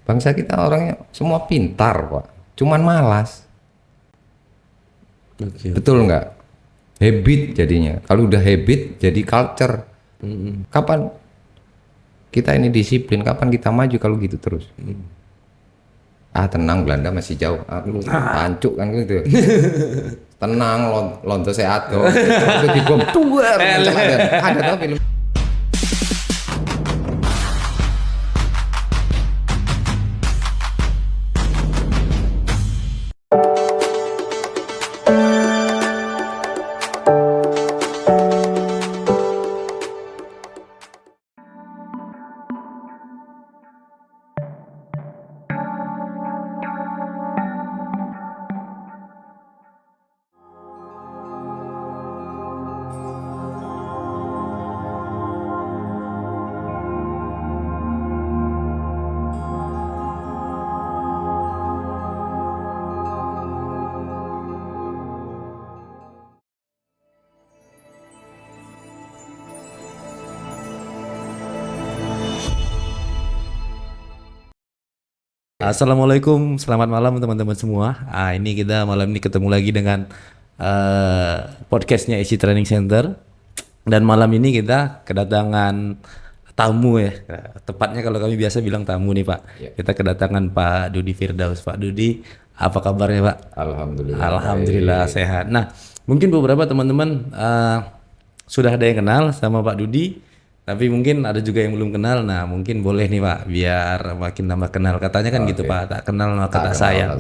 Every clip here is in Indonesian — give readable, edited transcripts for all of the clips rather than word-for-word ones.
Bangsa kita orangnya semua pintar, Pak. Cuman malas. Oke. Betul nggak? Habit jadinya. Kalau udah habit jadi culture. Kapan kita ini disiplin? Kapan kita maju kalau gitu terus? Tenang, Belanda masih jauh. Lu pancuk kan gitu. Tenang, lonto seato. Itu dibom tuar. Ada tau film. Assalamualaikum, selamat malam teman-teman semua. Ini kita malam ini ketemu lagi dengan podcastnya EC Training Center. Dan malam ini kita kedatangan tamu ya. Tepatnya kalau kami biasa bilang tamu nih Pak. Ya. Kita kedatangan Pak Dudi Firdaus. Pak Dudi, apa kabarnya Pak? Alhamdulillah. Alhamdulillah sehat. Nah, mungkin beberapa teman-teman sudah ada yang kenal sama Pak Dudi. Tapi mungkin ada juga yang belum kenal. Nah, mungkin boleh nih Pak, biar makin nambah kenal. Katanya kan gitu Pak, tak kenal maka tak sayang.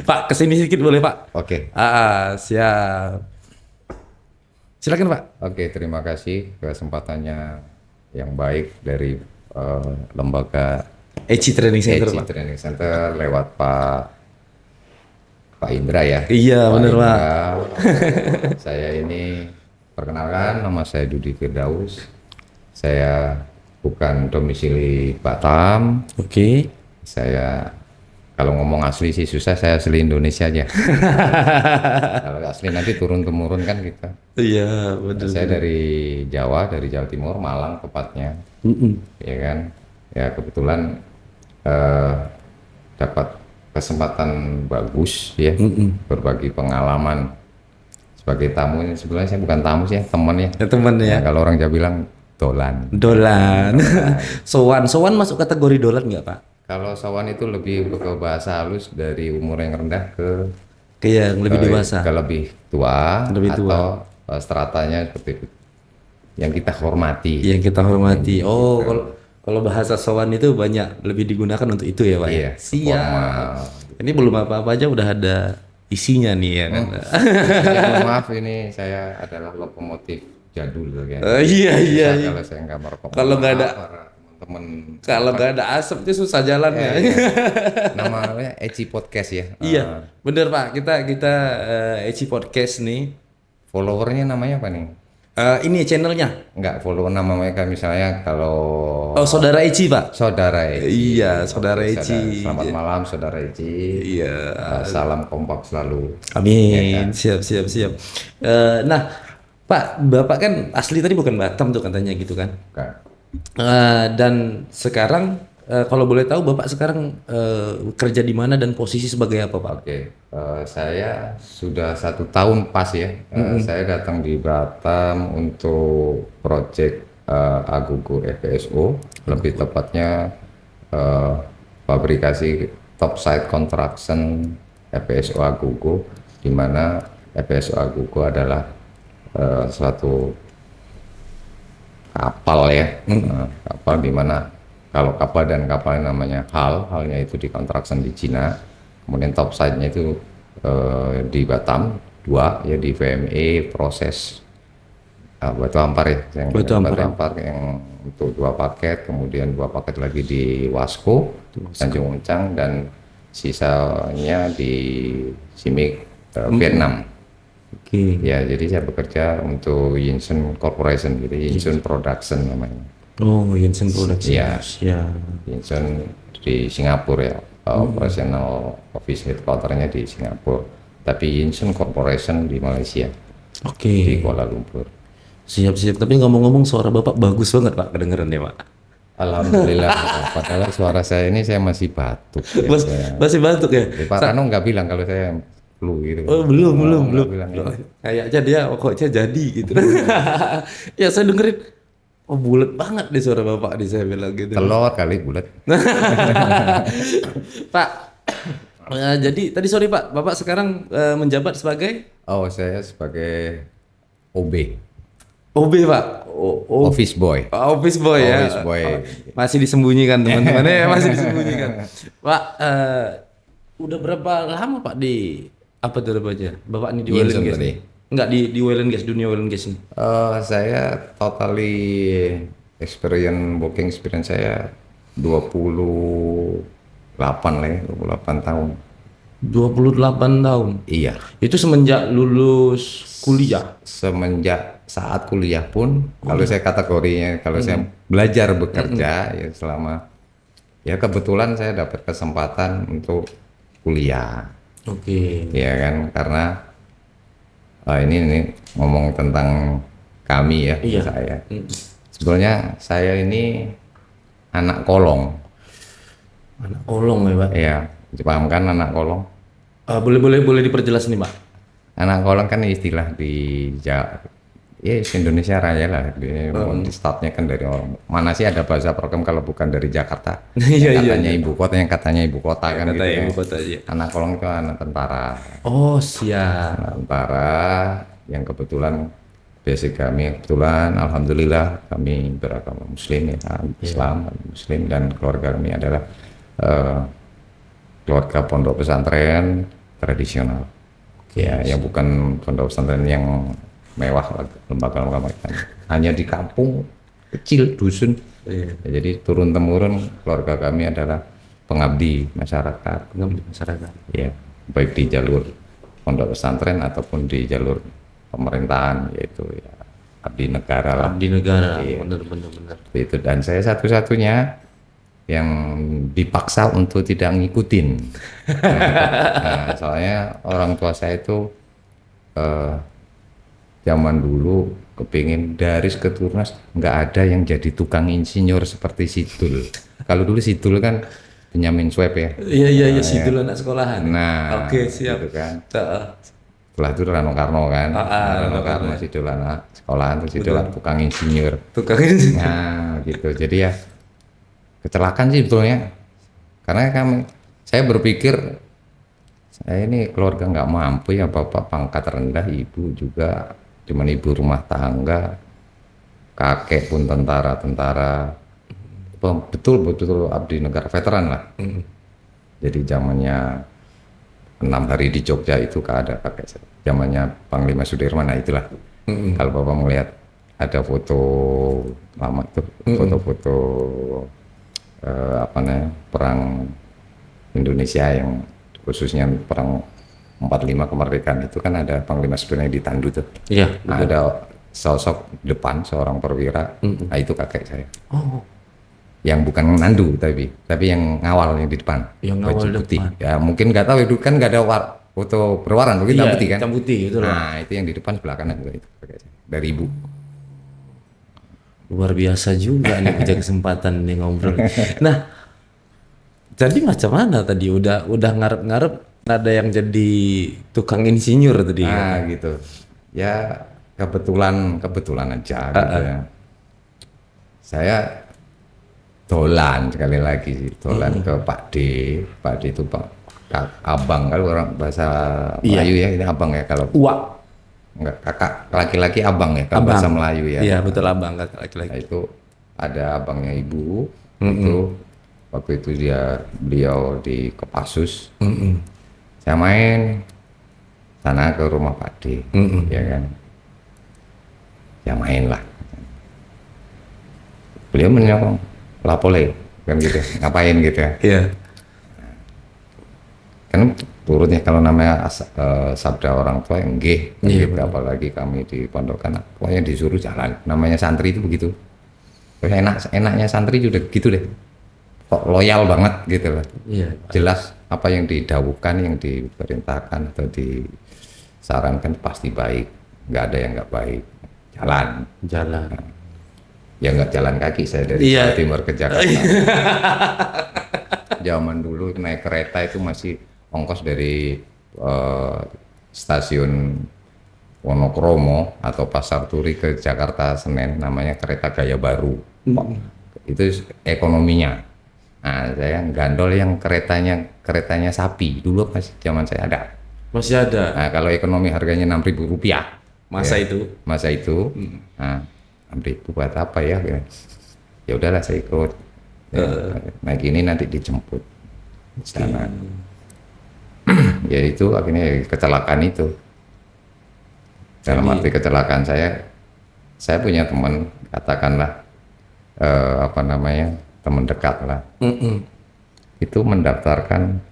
Pak, kesini sedikit boleh Pak? Oke. Siap. Silakan Pak. Oke, terima kasih kesempatannya yang baik dari lembaga EC Training Center EC Pak. Training Center lewat Pak Indra ya. Iya, benar Pak. Saya ini perkenalkan, nama saya Dudi Firdaus. Saya bukan domisili Batam. Oke. Saya kalau ngomong asli sih susah, saya asli Indonesia aja. Kalau asli nanti turun-temurun kan kita. Iya, betul. Saya dari Jawa Timur, Malang tepatnya. Ya kan. Ya kebetulan dapat kesempatan bagus ya, berbagi pengalaman sebagai tamu. Sebenarnya saya bukan tamu sih, teman ya. Teman ya. Nah, kalau orang Jawa bilang Dolan. Sowan masuk kategori dolan nggak Pak? Kalau sawan itu lebih ke bahasa halus dari umur yang rendah ke yang lebih dewasa. Ke lebih tua. Lebih tua. Atau stratanya seperti itu. Yang kita hormati. Yang kita hormati. Oh, kalau bahasa sowan itu banyak lebih digunakan untuk itu ya Pak? Iya. Siap. Ini belum apa-apa aja udah ada isinya nih ya kan. Maaf, ini saya adalah lokomotif jadul kan. Iya. Kalau saya nggak merokok. Kalau nggak ada teman-teman. Kalau nggak ada asap itu susah jalannya. Namanya EC Podcast ya. Iya, bener Pak. Kita EC Podcast nih. Followernya namanya apa nih? Ini channelnya. Enggak, follow nama mereka misalnya kalau. Oh, Saudara EC Pak. Saudara EC. Iya, Saudara EC. Selamat malam Saudara EC. Iya. Salam kompak selalu. Amin. Ya, kan? Siap. Nah. Pak, Bapak kan asli tadi bukan Batam tuh katanya gitu kan? Bukan. Dan sekarang kalau boleh tahu Bapak sekarang kerja di mana dan posisi sebagai apa Pak? Oke, saya sudah 1 tahun pas ya. Saya datang di Batam untuk proyek Agugo FPSO, lebih tepatnya fabrikasi topside construction FPSO Agugo, di mana FPSO Agugo adalah suatu kapal ya, kapal di mana kalau kapal dan kapalnya namanya halnya itu di construction di Cina, kemudian topside-nya itu di Batam 2 ya, di VME proses batu ampar ya, batu ampar yang untuk 2 paket, kemudian 2 paket lagi di Wasco Tanjung Uncang, dan sisanya di Simic Vietnam. Oke. Ya, jadi saya bekerja untuk Yinsun Corporation gitu, Yinsun Production namanya. Oh, Yinsun Production. Ya. Yinsun di Singapura ya, operational office headquarter-nya di Singapura. Tapi Yinsun Corporation di Malaysia. Oke. Di Kuala Lumpur. Siap. Tapi ngomong-ngomong suara Bapak bagus banget Pak, kedengeran ya Pak. Alhamdulillah. Padahal suara saya ini saya masih batuk. Ya, Masih batuk ya? Pak Rano nggak bilang kalau saya flu gitu. Oh, belum. Nggak bilang. Kayaknya dia pokoknya jadi gitu. Ya saya dengerin, oh bulat banget di suara bapak di saya bilang gitu. Telur kali bulat. Pak, jadi tadi sorry Pak, Bapak sekarang menjabat sebagai Oh, saya sebagai OB, OB Pak. office boy. Office boy ya. Office boy. Masih disembunyikan teman-teman ya, masih disembunyikan. Pak, udah berapa lama Pak di apa tuh namanya? Bapak ini di oil and Yinsun gas tadi. nih? Enggak di oil and gas, dunia oil and gas ini. Saya totally working experience saya 28 lah ya, 28 tahun. 28 tahun. Iya. Itu semenjak lulus kuliah. Semenjak saat kuliah pun, kalau saya kategorinya, kalau saya belajar bekerja ya selama, ya kebetulan saya dapat kesempatan untuk kuliah, Oke. ya kan, karena ini ngomong tentang kami ya, Iya. saya. Sebetulnya saya ini anak kolong, Anak kolong ya Pak. ya, paham kan anak kolong? Boleh diperjelas nih Pak. Anak kolong kan istilah di ya Indonesia Raya lah. Di startnya kan dari orang. Mana sih ada bahasa program kalau bukan dari Jakarta? Iya, Yang katanya ibu kota, yang katanya ibu kota kan Kata gitu ya. ibu kota aja. Anak kolong itu anak tentara. Oh siap. Anak tentara yang kebetulan basic kami kebetulan alhamdulillah kami beragama Muslim ya, Islam, Muslim, dan keluarga kami adalah keluarga pondok pesantren tradisional. Ya, yang bukan pondok pesantren yang mewah, lembaga-lembaga macam. Hanya di kampung kecil dusun. Iya. Ya, jadi turun temurun keluarga kami adalah pengabdi masyarakat. Pengabdi masyarakat. Ya, baik di jalur pondok pesantren ataupun di jalur pemerintahan, yaitu ya abdi negara lah. Abdi negara. Iya. Benar. Itu, dan saya satu-satunya yang dipaksa untuk tidak ngikutin. Nah, soalnya orang tua saya itu zaman dulu kepingin dari keturunan nggak ada yang jadi tukang insinyur seperti Sidul. Kalau dulu Sidul kan Benyamin Sueb ya. Iya Sidul anak sekolahan. Nah, Oke siap. gitu kan. Heeh. Setelah itu Rano Karno kan. Rano Karno Sidul anak sekolahan, terus Sidul tukang insinyur. Tukang ini. Nah, gitu. Jadi ya kecelakaan sih sebetulnya. Karena saya berpikir saya ini keluarga nggak mampu ya, bapak pangkat rendah, ibu juga cuman ibu rumah tangga, kakek pun tentara, betul abdi negara veteran lah. Jadi zamannya 6 hari di Jogja itu ada kakek saya, zamannya Panglima Sudirman. Nah itulah. Kalau bapak melihat ada foto lama itu, foto-foto perang Indonesia yang khususnya perang 45 kemerdekaan itu kan ada Panglima Sudirman yang ditandu tuh. Iya. Nah, ada sosok depan seorang perwira. Nah itu kakek saya. Oh. Yang bukan nandu tapi yang ngawal yang di depan. Yang baju ngawal putih. depan. Ya mungkin nggak tahu itu kan nggak ada foto berwarna, mungkin hitam putih kan. Hitam putih itu loh. Nah itu yang di depan sebelah kanan juga itu kakek saya. Dari ibu. Luar biasa juga nih punya kesempatan nih ngobrol. Nah, jadi macam mana tadi udah ngarep-ngarep ada yang jadi tukang insinyur tadi. Nah gitu. Ya kebetulan aja gitu ya. Saya dolan sekali lagi sih, dolan ke Pak D. Pak D itu abang, kalau orang bahasa Melayu ya ini abang ya, kalau Wah. enggak kakak laki-laki abang ya kalau bahasa Melayu ya. Iya betul abang kakak Nah, laki-laki. itu ada abangnya ibu. Itu waktu itu beliau di Kopassus. Saya main sana ke rumah Pak D, ya kan. Ya main lah. Beliau menyokong lapole kan gitu, ngapain gitu ya. Iya. Kan turutnya kalau namanya sabda orang tua yang nggih, Iya, gitu. Apalagi kami di pondokan pokoknya disuruh jalan, namanya santri itu begitu. Enaknya santri juga gitu deh, kok loyal banget gitu loh. Iya. Jelas apa yang didawukan, yang diperintahkan atau disarankan pasti baik, nggak ada yang nggak baik, jalan. Ya nggak jalan kaki saya dari Iya. Jawa Timur ke Jakarta. Zaman dulu naik kereta itu masih ongkos dari stasiun Wonokromo atau Pasar Turi ke Jakarta Senen, namanya kereta Gaya Baru. Itu ekonominya. Nah, saya gandol yang keretanya sapi. Dulu masih zaman saya ada. Masih ada Nah, kalau ekonomi harganya Rp6.000. masa Ya, itu. masa itu. Nah, 6.000 buat apa ya? Ya udahlah saya ikut. Ya, naik ini nanti dijemput di sana. Ya itu akhirnya kecelakaan itu. Dalam arti kecelakaan saya punya teman, katakanlah apa namanya, teman dekat lah. Itu mendaftarkan,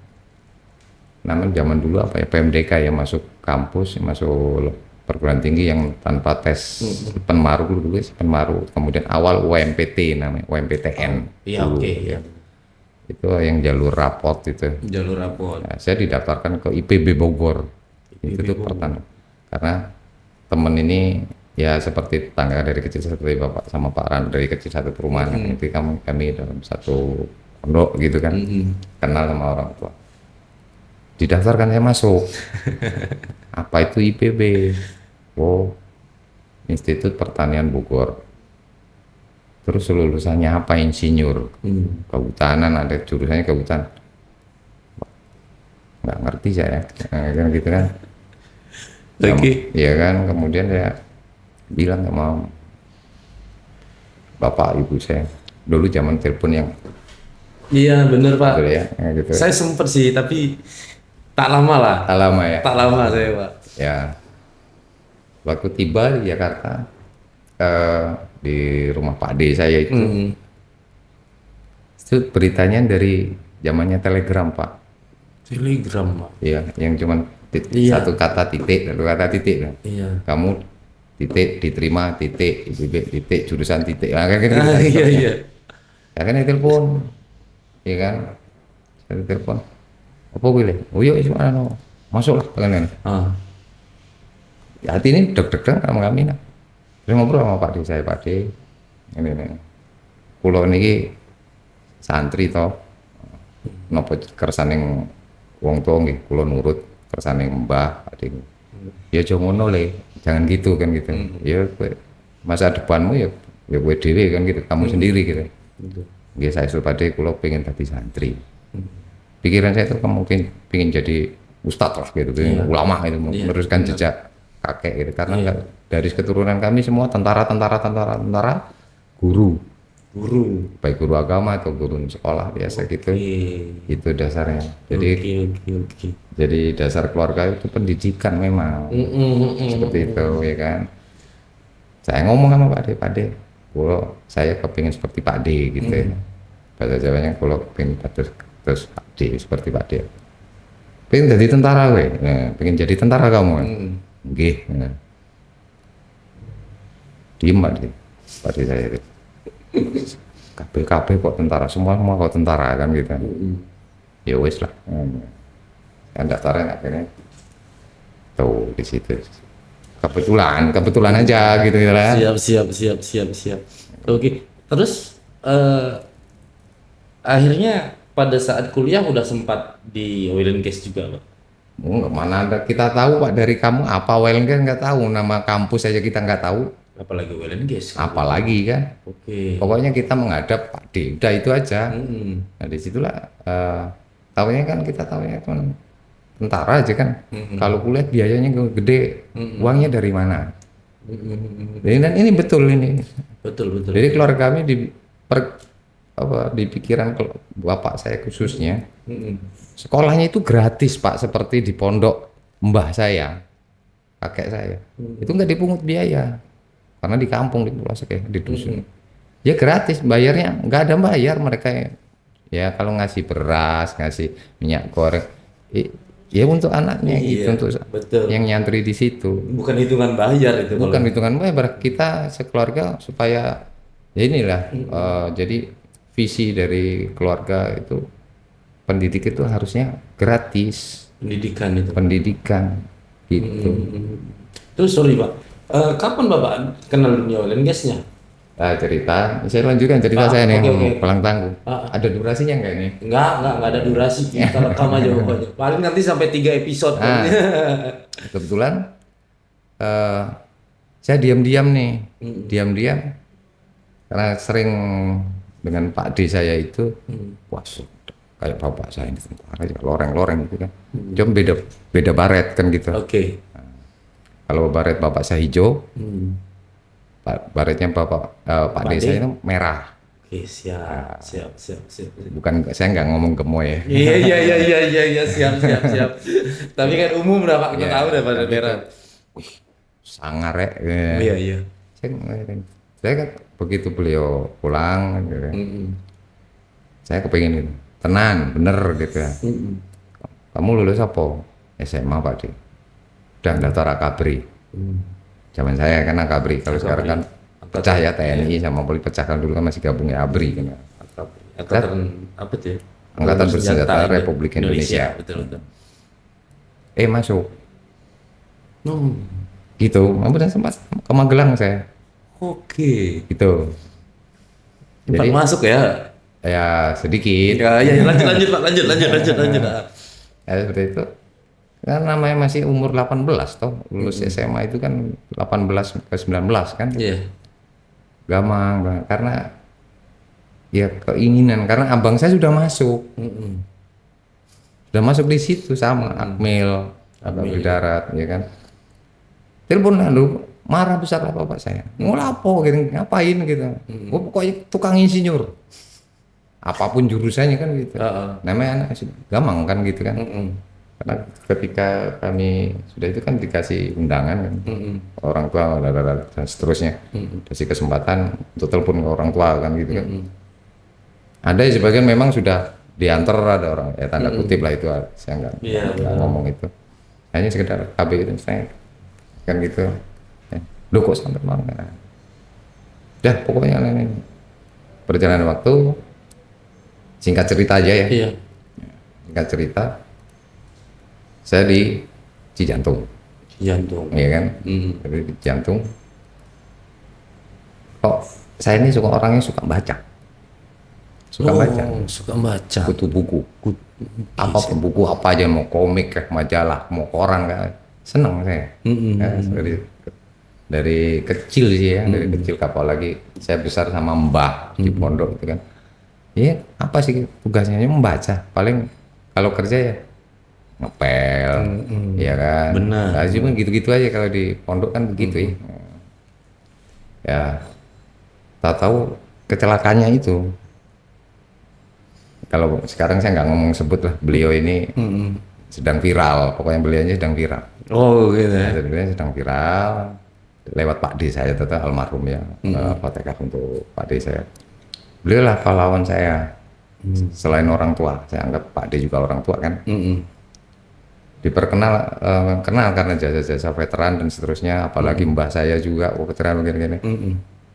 namanya zaman dulu apa ya, PMDK ya, masuk kampus, masuk perguruan tinggi yang tanpa tes penmaru dulu, penmaru. Kemudian awal UMPT namanya, UMPTN. Iya, dulu, oke. ya. Itu yang jalur raport itu. Jalur rapor. Nah, saya didaftarkan ke IPB Bogor. Itu tuh pertama. Karena temen ini ya seperti tetangga dari kecil, seperti Bapak sama Pak Ran dari kecil satu perumahan. Itu kami dalam satu pondok gitu kan. Kenal sama orang tua. Didaftarkan saya masuk. Apa itu IPB? Oh, Institut Pertanian Bogor. Terus lulusannya apa? Insinyur. Kehutanan, ada jurusannya kehutanan. Nggak ngerti saya, kan gitu kan. Oke. Iya kan, kemudian saya bilang sama bapak ibu saya, dulu zaman telepon yang Iya, bener Pak. gitu ya, gitu. Saya sempet sih, tapi tak lama lah. Tak lama ya. Tak lama saya Pak. Ya, waktu tiba di Jakarta, di rumah Pak D saya itu beritanya dari zamannya Telegram Pak. Telegram Pak. Iya, yang cuman Iya. satu kata titik, satu kata titik. Kan. Iya. Kamu titik diterima titik, titik jurusan titik. Nah, kayak gitu. Iya, iya. Ya kan telepon, iya kan, saya telepon. Apa gue? Oh iya, masuklah kan. Ya, hati ini deg-degan sama kami nah. Terus ngobrol sama Pak D, saya Pak D, ini. Pulau ini santri toh, nopo kersaning wong tua nggih, kula nurut kersaning Mbah Pak D. Ya aja ngono le, jangan gitu kan gitu. Ya masa depanmu ya kowe dhewe kan gitu, kamu sendiri gitu. Nggih saya Pak D, kula pengen jadi santri. Pikiran saya itu mungkin pengen jadi ustadz lah gitu, ulama itu, meneruskan jejak kakek gitu. Karena dari keturunan kami semua tentara, guru, baik guru agama atau guru sekolah biasa gitu. Itu dasarnya. Jadi jadi dasar keluarga itu pendidikan memang seperti itu ya kan. Saya ngomong sama Pak D, kalau saya kepingin seperti Pak D gitu ya. Bahasa Jawanya kalau kepingin terus Pak D seperti Pak D. Pengen jadi tentara gue, pengen jadi tentara kamu kan? Nggih. Diem Pak D saya itu. KB kok tentara, semua kok tentara kan gitu. Ya wes lah. Yang daftaran akhirnya tuh di situ. Kebetulan aja gitu ya. Siap. Oke. Terus akhirnya pada saat kuliah udah sempat di oil and gas juga Pak? Mana ada kita tahu Pak, dari kamu apa oil and gas nggak tahu, nama kampus aja kita nggak tahu. Apalagi oil and gas. Apalagi kan. Oke. Pokoknya kita menghadap Pak D, udah itu aja. Nah disitulah tahunya kan kita tahunya kan tentara aja kan. Kalau kuliah biayanya gede, uangnya dari mana? Dan ini betul ini. Betul. Jadi keluarga kami di pikiran bapak saya khususnya, sekolahnya itu gratis Pak, seperti di pondok mbah saya, kakek saya. Itu nggak dipungut biaya. Karena di kampung, di pulau kayak di dusun, ya gratis, bayarnya nggak ada bayar mereka ya. Kalau ngasih beras, ngasih minyak goreng, ya untuk anaknya gitu, untuk yang nyantri di situ. Bukan hitungan bayar itu. Bukan hitungan bayar, kita sekeluarga supaya ya inilah. Jadi visi dari keluarga itu pendidik itu harusnya gratis. Pendidikan gitu. Terus sorry Pak. Kapan Bapak kenal dunia oil and gasnya? cerita. Saya lanjutkan cerita saya nih, oke. Pulang Tangguh. Ah. Ada durasinya nggak ini? Enggak ada durasi. Kita rekam aja pokoknya. Paling nanti sampai 3 episode. Nah, kebetulan eh, saya diam-diam nih, diam-diam karena sering dengan Pak D saya itu, wah kayak bapak saya ini tentara aja, loreng-loreng gitu kan. Cuma beda baret kan gitu. Oke. Kalau baret bapak saya hijau, baretnya Pak D D? saya itu merah. Oke, siap. Bukan, saya nggak ngomong gemoy ya. Iya, siap. Tapi kan umum lah Pak, kita Iya, tahu dah pada tapi merah. Sangar ya. Iya. Saya kan begitu beliau pulang gitu kan, saya kepingin gitu, tenan bener gitu ya. Kamu lulus apa? SMA Pak D. Udah daftar Akabri. Zaman saya kan Akabri, kalau sekarang kan pecah ya, TNI sama Polri pecah, kan dulu kan masih gabungnya ABRI kan. Angkatan apa tuh ya? Angkatan Bersenjata Republik Indonesia. Betul. Masuk gitu, kemudian sempat ke Magelang saya Oke. gitu. Sempat Jadi masuk ya. ya sedikit Ya, lanjut Pak, lanjut. ya seperti itu. Kan namanya masih umur 18 toh, lulus SMA itu kan 18 ke 19 kan. Iya. Gampang banget, karena ya keinginan, karena abang saya sudah masuk. Sudah masuk di situ sama Akmil atau di darat ya kan. Telepon lalu marah besar lah bapak saya. Mau lapo gitu, ngapain gitu. Oh, pokoknya tukang insinyur. Apapun jurusannya kan gitu. Namanya anak gampang kan gitu kan. Karena ketika kami sudah itu kan dikasih undangan kan, orang tua dan seterusnya, kasih kesempatan untuk telepon ke orang tua kan gitu kan. Ada sebagian memang sudah diantar, ada orang ya tanda kutip lah itu, saya nggak ngomong itu, hanya sekedar KB itu saya kan gitu. Loh kok sampai mana? Dah pokoknya ini perjalanan waktu, singkat cerita aja ya. Iya. Singkat cerita, saya di Cijantung, iya kan? Jadi di Cijantung. Kok saya ini orangnya suka baca, suka baca. butuh buku, apapun buku apa aja, mau komik, majalah, mau koran, kan seneng saya. Ya, dari kecil sih ya, dari kecil, apalagi saya besar sama mbah di pondok itu kan. Iya, apa sih tugasnya? Membaca. Paling kalau kerja ya ngepel, ya kan. Benar. Nah, cuma gitu-gitu aja kalau di pondok kan begitu ya. Ya, tak tahu kecelakaannya itu. Kalau sekarang saya nggak ngomong sebut lah, beliau ini sedang viral, pokoknya beliaunya sedang viral. Oh gitu ya. Beliau sedang viral lewat Pak D saya, tetap almarhum ya, Fatihah untuk Pak D saya. Beliau lah pahlawan saya. Selain orang tua, saya anggap Pak D juga orang tua kan. Kenal karena jasa-jasa veteran dan seterusnya, apalagi mbah saya juga veteran gini-gini.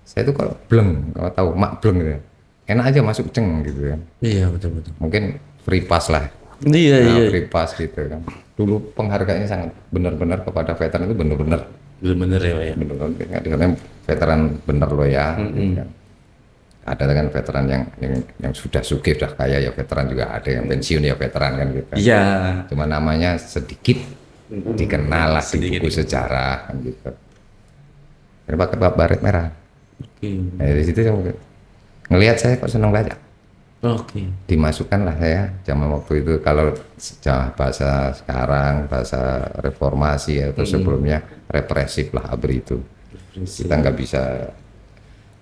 Saya itu kalau bleng, kalau tahu mak bleng gitu, enak aja masuk ceng gitu kan. Iya betul. Mungkin free pass lah. Iya. Free pass gitu kan. Dulu penghargaannya sangat benar-benar kepada veteran itu benar-benar. Bener ya Pak ya. Benar-benar karena veteran bener loh ya. Gitu kan. Ada kan veteran yang sudah sugih, sudah kaya ya veteran, juga ada yang pensiun ya veteran kan gitu. Iya. Cuma namanya sedikit dikenal lah di buku sejarah kan gitu. Ini pakai baret merah. Nah, dari situ saya ngelihat, saya kok senang baca. Dimasukkan lah saya zaman waktu itu, kalau bahasa sekarang, bahasa reformasi atau sebelumnya represif lah ABRI itu. Kita nggak bisa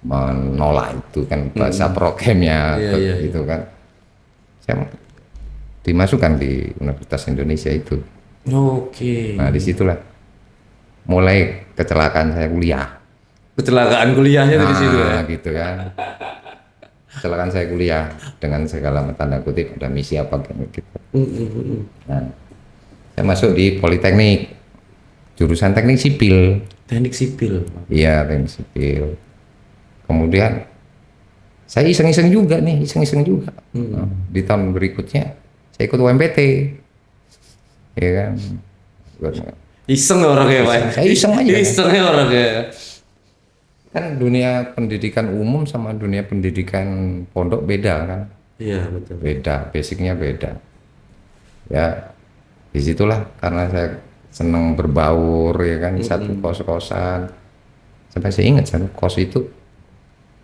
menolak itu kan, bahasa prokemnya gitu kan. Saya dimasukkan di Universitas Indonesia itu. Nah disitulah mulai kecelakaan saya kuliah. Kecelakaan kuliahnya dari situ ya. Gitu kan. Kecelakaan saya kuliah dengan segala tanda kutip, ada misi apa gitu. Nah, saya masuk di Politeknik, jurusan teknik sipil. Teknik sipil. Iya, teknik sipil. Kemudian saya iseng-iseng juga. Nah, di tahun berikutnya saya ikut UMPT, ya kan. Iseng orangnya Pak. Saya iseng aja. Isengnya orangnya. kan dunia pendidikan umum sama dunia pendidikan pondok beda kan, Iya betul. beda, basicnya beda. Ya disitulah karena saya senang berbaur ya kan, satu kos-kosan. Sampai saya ingat satu kos itu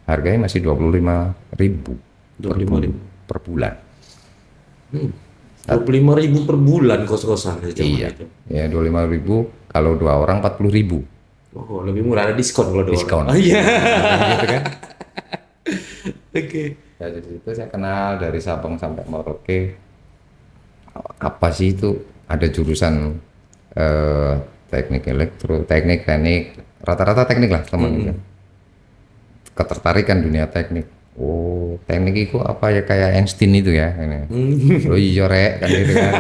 harganya masih 25.000 25.000. per bulan. 25.000 per bulan kos-kosan ya zaman Iya, itu. ya 25.000 kalau 2 orang 40.000 Oh, lebih murah, ada diskon kalau 2 diskon. orang. Oh iya. Gitu kan. Oke. Ya, dari situ saya kenal dari Sabang sampai Merauke. Apa sih itu? Ada jurusan teknik elektro, teknik, rata-rata teknik lah teman itu. Ketertarikan dunia teknik. Oh, teknik itu apa ya kayak Einstein itu ya. Ini. Oh iya rek kan gitu kan.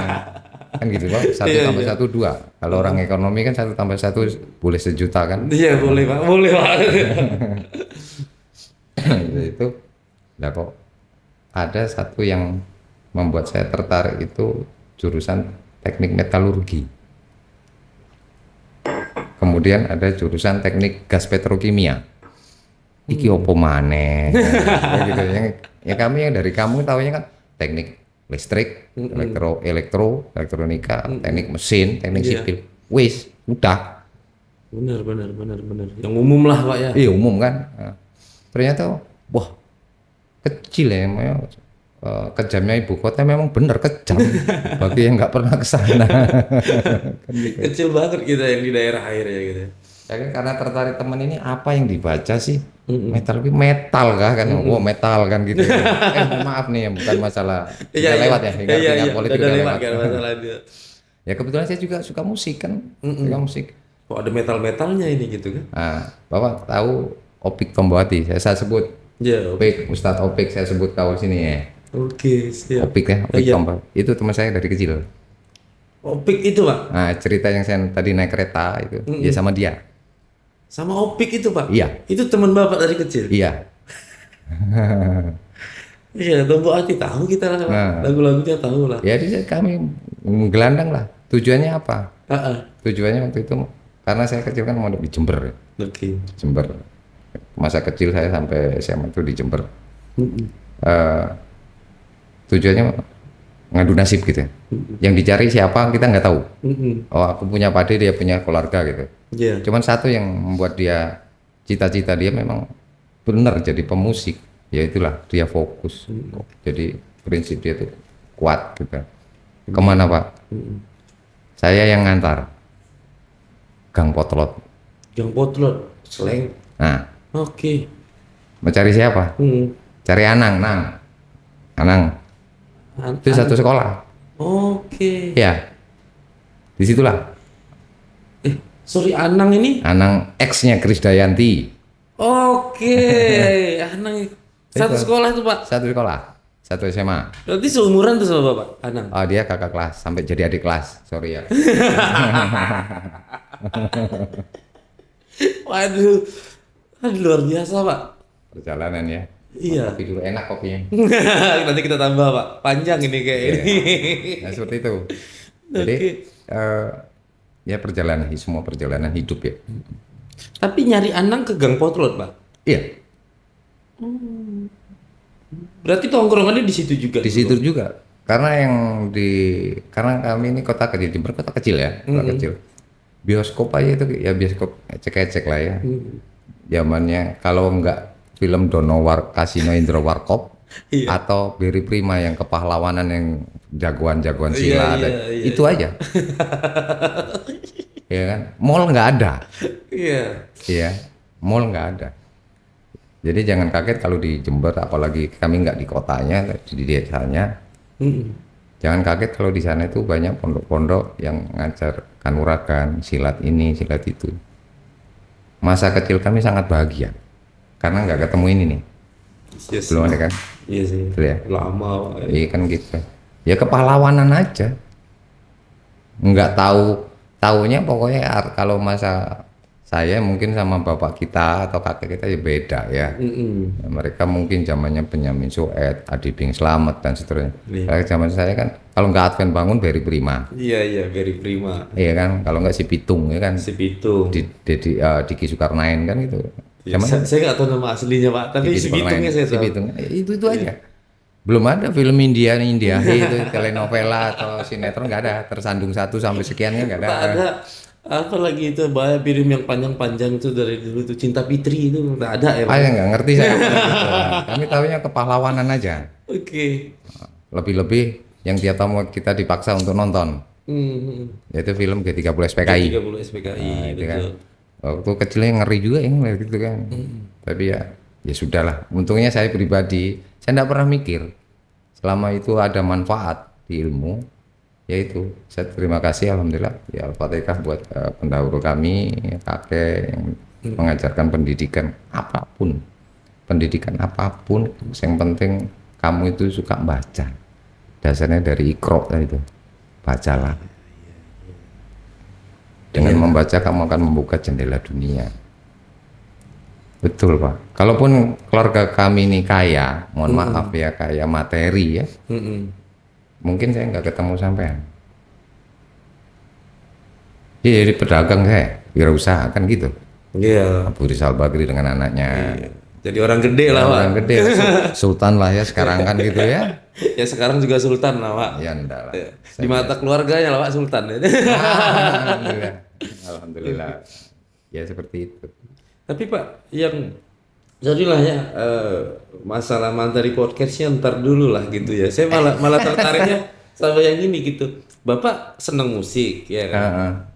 Kan gitu Bang, 1+1 2. Kalau orang ekonomi kan 1+1 boleh sejuta kan. Iya boleh Pak, boleh Pak. Itu lah kok ada satu yang membuat saya tertarik itu jurusan teknik metalurgi. Kemudian ada jurusan teknik gas petrokimia. Iki opo maneh. Kayak gitu. Yang kami yang dari kamu tahunya kan teknik listrik, elektronika, teknik mesin, teknik Iya. sipil. Wis, udah. Benar. Yang umum lah Pak ya. Iya umum kan. Nah, ternyata wah kecil ya memang, kejamnya ibu kota memang benar kejam bagi yang nggak pernah ke sana. Kecil banget kita yang di daerah air ya gitu. Ya kan karena tertarik teman ini apa yang dibaca sih? Metal kah kan? Oh metal kan gitu. Maaf nih bukan masalah. Udah lewat ya, tingkat politik udah udah lewat lewat. kan masalah dia. Ya kebetulan saya juga suka musik kan, suka musik. Oh ada metal-metalnya ini gitu kan? Nah, Bapak tahu Opik Tombawati, saya sebut Ya. Opik, Ustadz Opik saya sebut kau sini ya. Oke siap. Opik ya, Opik Iya. Tombawati. Itu teman saya dari kecil. Opik itu Pak, Nah, cerita yang saya tadi naik kereta itu, ya sama dia. sama Opik itu Pak. Iya. Itu teman Bapak dari kecil. Iya. Iya, Tombo Ati tahu kita lah, Pak. Nah. Lagu-lagunya tahu lah. Ya, kami gelandang lah. Tujuannya apa? Ah. Tujuannya waktu itu karena saya kecil kan mau di Jember, ya. Oke. Jember. Masa kecil saya sampai SMA itu di Jember. Tujuannya ngadu nasib gitu. Yang dicari siapa kita nggak tahu. Oh aku punya pade dia punya keluarga gitu. Iya. Cuman satu yang membuat dia cita-cita dia memang benar jadi pemusik. Ya itulah dia fokus. Jadi prinsip dia tuh kuat gitu. Kemana Pak? Saya yang ngantar. Gang Potlot. Yang potlot, seleng. Nah, Oke. mau cari siapa? Cari Anang, Anang. Itu satu sekolah. Oke. Ya, disitulah. Sorry Anang ini. Anang X-nya Krisdayanti. Oke. Anang satu Itu. sekolah itu Pak. Satu sekolah, satu SMA. Berarti seumuran tuh sama Bapak, Anang. Oh dia kakak kelas, sampai jadi adik kelas. Sorry ya. Waduh. Aduh, luar biasa Pak. Perjalanan ya. Iya. Kopi dulu enak kopinya. Nanti kita tambah Pak. Panjang ini kayak Iya. ini. Nah seperti itu. Jadi ya perjalanan, semua perjalanan hidup ya. Tapi nyari Anang ke Gang Potlot Pak. Iya, Berarti tongkrongannya di situ juga. di situ juga. Karena kami ini kota kecil, Jember kota kecil ya, kota kecil. Bioskop aja itu ya bioskop ecek-ecek lah ya. Zamannya kalau enggak film Kasino Indro Warkop Iya. atau Berry Prima yang kepahlawanan yang jagoan-jagoan sila ada. iya. Itu aja. Ya kan? Mall nggak ada. Iya. Iya, mall nggak ada. Jadi jangan kaget kalau di Jember, apalagi kami nggak di kotanya, di desanya. Jangan kaget kalau di sana itu banyak pondok-pondok yang ngajar kanuragan, silat ini, silat itu. Masa kecil kami sangat bahagia karena nggak ketemu ini nih. Iya sih. Belum ada kan? Iya sih. Betul ya? Lama Pak. Iya kan gitu. Ya kepahlawanan aja. Nggak taunya pokoknya kalau masa saya mungkin sama bapak kita atau kakek kita ya beda ya. Ya, mereka mungkin zamannya Benyamin Sueb, Adi Bing Slamet dan seterusnya. Kalau zaman saya kan kalau nggak Advent Bangun Berry Prima. Iya, Berry Prima. Iya kan, kalau nggak si Pitung ya kan. Si Pitung. Diki Sukarnain kan gitu. Ya, saya nggak tahu nama aslinya Pak, tapi si Bitungnya saya tahu. Bitung. Itu aja. Belum ada film India itu telenovela atau sinetron, nggak ada. Tersandung 1 sampai sekian kan nggak ada. Tak ada apa lagi itu bahaya film yang panjang-panjang itu dari dulu itu Cinta Fitri itu nggak ada ya Pak? Ya nggak ngerti saya. Kami tahunya kepahlawanan aja. Oke. Lebih-lebih yang tiap tamu kita dipaksa untuk nonton. Yaitu film G30 SPKI. G30 SPKI, Nah, itu kan. betul. Waktu kecilnya ngeri juga ya ngeliat gitu kan. Tapi ya sudahlah. Untungnya saya pribadi, saya tidak pernah mikir selama itu ada manfaat di ilmu. Yaitu saya terima kasih alhamdulillah ya Al-Fatihah buat pendahulu kami, kakek yang mengajarkan pendidikan apapun. Pendidikan apapun, yang penting kamu itu suka baca. Dasarnya dari Iqra itu. Bacalah. Dengan membaca kamu akan membuka jendela dunia. Betul Pak. Kalaupun keluarga kami ini kaya, mohon maaf ya, kaya materi ya, mungkin saya nggak ketemu sampean. Jadi pedagang saya, wirausaha kan gitu. Iya. Abu Rizal Bakri dengan anaknya. Jadi orang gede lah Pak. Orang gede, sultan lah ya sekarang kan gitu ya. Ya sekarang juga sultan lah Pak. Ya enggak lah. Di mata keluarganya lah Pak sultan. Alhamdulillah. Alhamdulillah. Ya seperti itu. Tapi Pak, yang jadilah ya masalah materi podcastnya ntar dulu lah gitu ya. Saya malah tertariknya sama yang ini gitu. Bapak senang musik ya kan.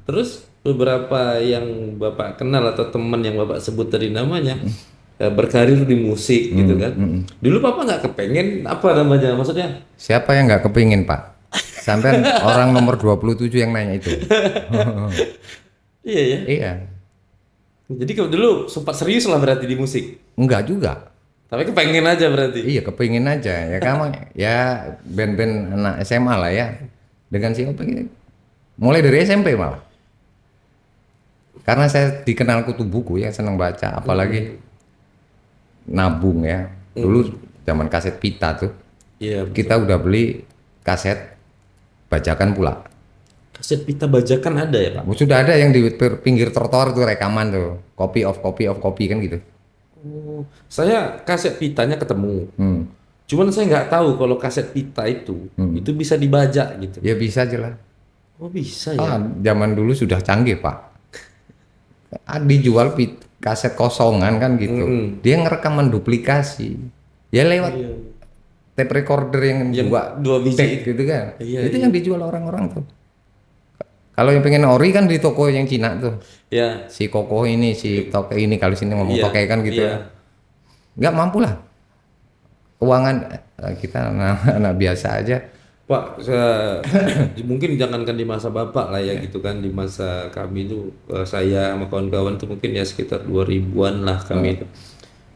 Terus beberapa yang Bapak kenal atau teman yang Bapak sebut tadi namanya berkarir di musik gitu kan. Dulu Bapak nggak kepengen apa namanya maksudnya? Siapa yang nggak kepingin Pak? Sampai orang nomor 27 yang nanya itu. Iya ya. Iya. Jadi dulu sempat serius lah berarti di musik. Enggak juga. Tapi kepengen aja berarti. Iya kepingin aja. Ya kamu ya band-band anak SMA lah ya. Dengan siapa gitu. Mulai dari SMP malah. Karena saya dikenal kutu buku ya, senang baca. Apalagi nabung ya. Dulu zaman kaset pita tuh. Iya. Kita udah beli kaset bajakan pula. Kaset pita bajakan ada ya Pak? Sudah ada yang di pinggir trotoar tuh rekaman tuh. Copy of copy kan gitu. Oh, saya kaset pitanya ketemu. Cuman saya nggak tahu kalau kaset pita itu bisa dibajak gitu. Ya bisa aja lah. Oh bisa ya? Zaman dulu sudah canggih Pak. Dijual kaset kosongan kan gitu. Dia ngerekam menduplikasi. Ya lewat tape recorder yang dua biji gitu kan. Itu yang dijual orang-orang tuh. Kalau yang pengen ori kan di toko yang Cina tuh. Ya. Si Koko ini, si Toke ini, kalau sini ngomong Toke kan gitu. Nggak mampu lah. Keuangan kita anak biasa aja. Pak, mungkin jangankan di masa Bapak lah ya gitu kan, di masa kami itu saya sama kawan-kawan tuh mungkin ya sekitar 2000-an lah kami itu.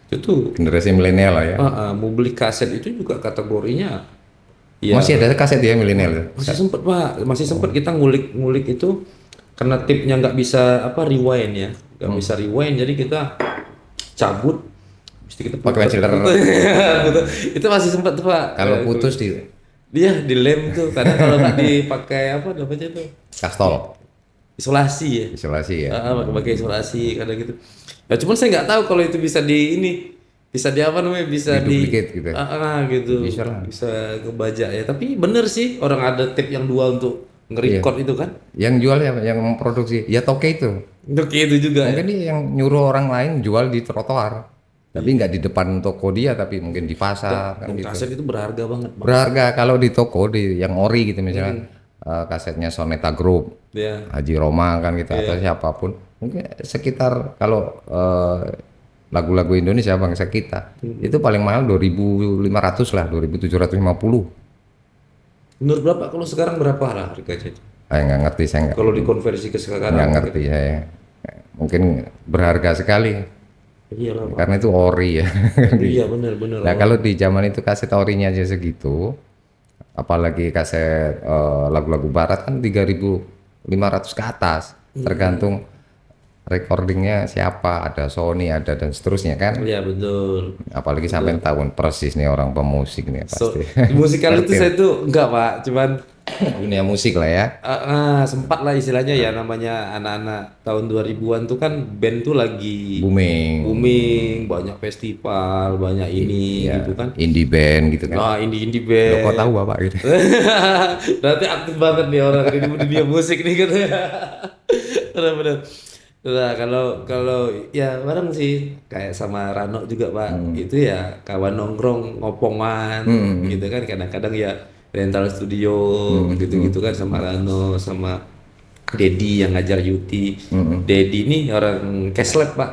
Itu tuh generasi milenial lah ya. Mau beli kaset itu juga kategorinya. Ya, masih ada kaset ya milenial. Masih sempet Pak, masih sempet kita ngulik itu karena tipnya nggak bisa rewind ya, nggak bisa rewind, jadi kita cabut, mesti kita pakai filter. Itu masih sempet tuh Pak. Kalau putus dia dilem tuh, karena kalau nggak dipakai apa namanya tuh? Kastol. Isolasi ya. Isolasi ya. Pakai isolasi kadang gitu. Ya cuman saya nggak tahu kalau itu bisa bisa di apa namanya, bisa duplicate gitu. Gitu. Bisa kebaca ya. Tapi bener sih orang ada tape yang dua untuk nge-record itu kan. Yang jual ya, yang memproduksi ya Toke itu. Toke itu juga. Mungkin dia yang nyuruh orang lain jual di trotoar. Tapi nggak di depan toko dia, tapi mungkin di pasar kan gitu. Kaset itu berharga banget. Berharga kalau di toko yang ori gitu misalnya. Kasetnya Soneta Group, Haji Roma kan gitu, atau siapapun. Mungkin sekitar kalau lagu-lagu Indonesia bangsa kita itu paling mahal 2.500 lah, 2.750. Menurut Bapak kalau sekarang berapa lah harganya itu? Nggak ngerti saya nggak. Kalau dikonversi ke sekarang? Nggak ngerti saya. Mungkin berharga sekali. Iyalah, karena itu ori ya. Iya benar. Nah kalau di zaman itu kaset orinya aja segitu, apalagi kaset lagu-lagu barat kan 3.500 ke atas, tergantung recordingnya siapa, ada Sony, ada dan seterusnya kan. Iya betul. Apalagi sampai tahun persis nih orang pemusik nih pasti. Musikal itu saya tuh enggak Pak, cuman dunia musik lah ya. Sempat lah istilahnya ya, namanya anak-anak tahun 2000-an tuh kan band tuh lagi Booming. booming, banyak festival, banyak ini Ya, gitu kan. indie band gitu kan. Nah, indie Lo kok band. tahu Bapak gitu? Berarti aktif banget nih orang di dunia musik nih gitu ya. Benar-benar. Nah, kalau kalau ya bareng sih kayak sama Rano juga Pak. Itu ya kawan nongkrong ngopongan gitu kan, kadang-kadang ya rental studio gitu-gitu kan sama Rano sama Dedi yang ngajar Yuti. Dedi ini orang Keslab Pak.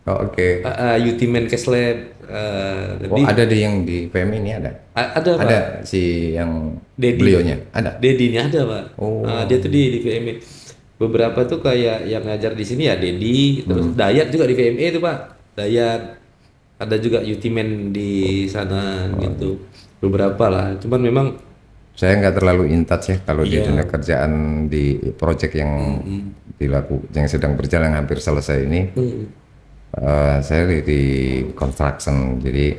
Oh, oke. Yuti main Keslab. Oh, Jadi ada di yang di PM ini ada. ada Pak. Ada si yang Dedi. beliaunya. Ada. Dedi ini ada Pak. Oh. Dia tuh di VME. Beberapa tuh kayak yang ngajar di sini ya Dedi, terus Dayat juga di VME itu Pak. Dayat, ada juga Yutimen di sana gitu. Beberapa lah. Cuman memang Saya nggak terlalu in touch ya kalau di Iya. dunia kerjaan di project yang yang sedang berjalan hampir selesai ini. Saya di construction, jadi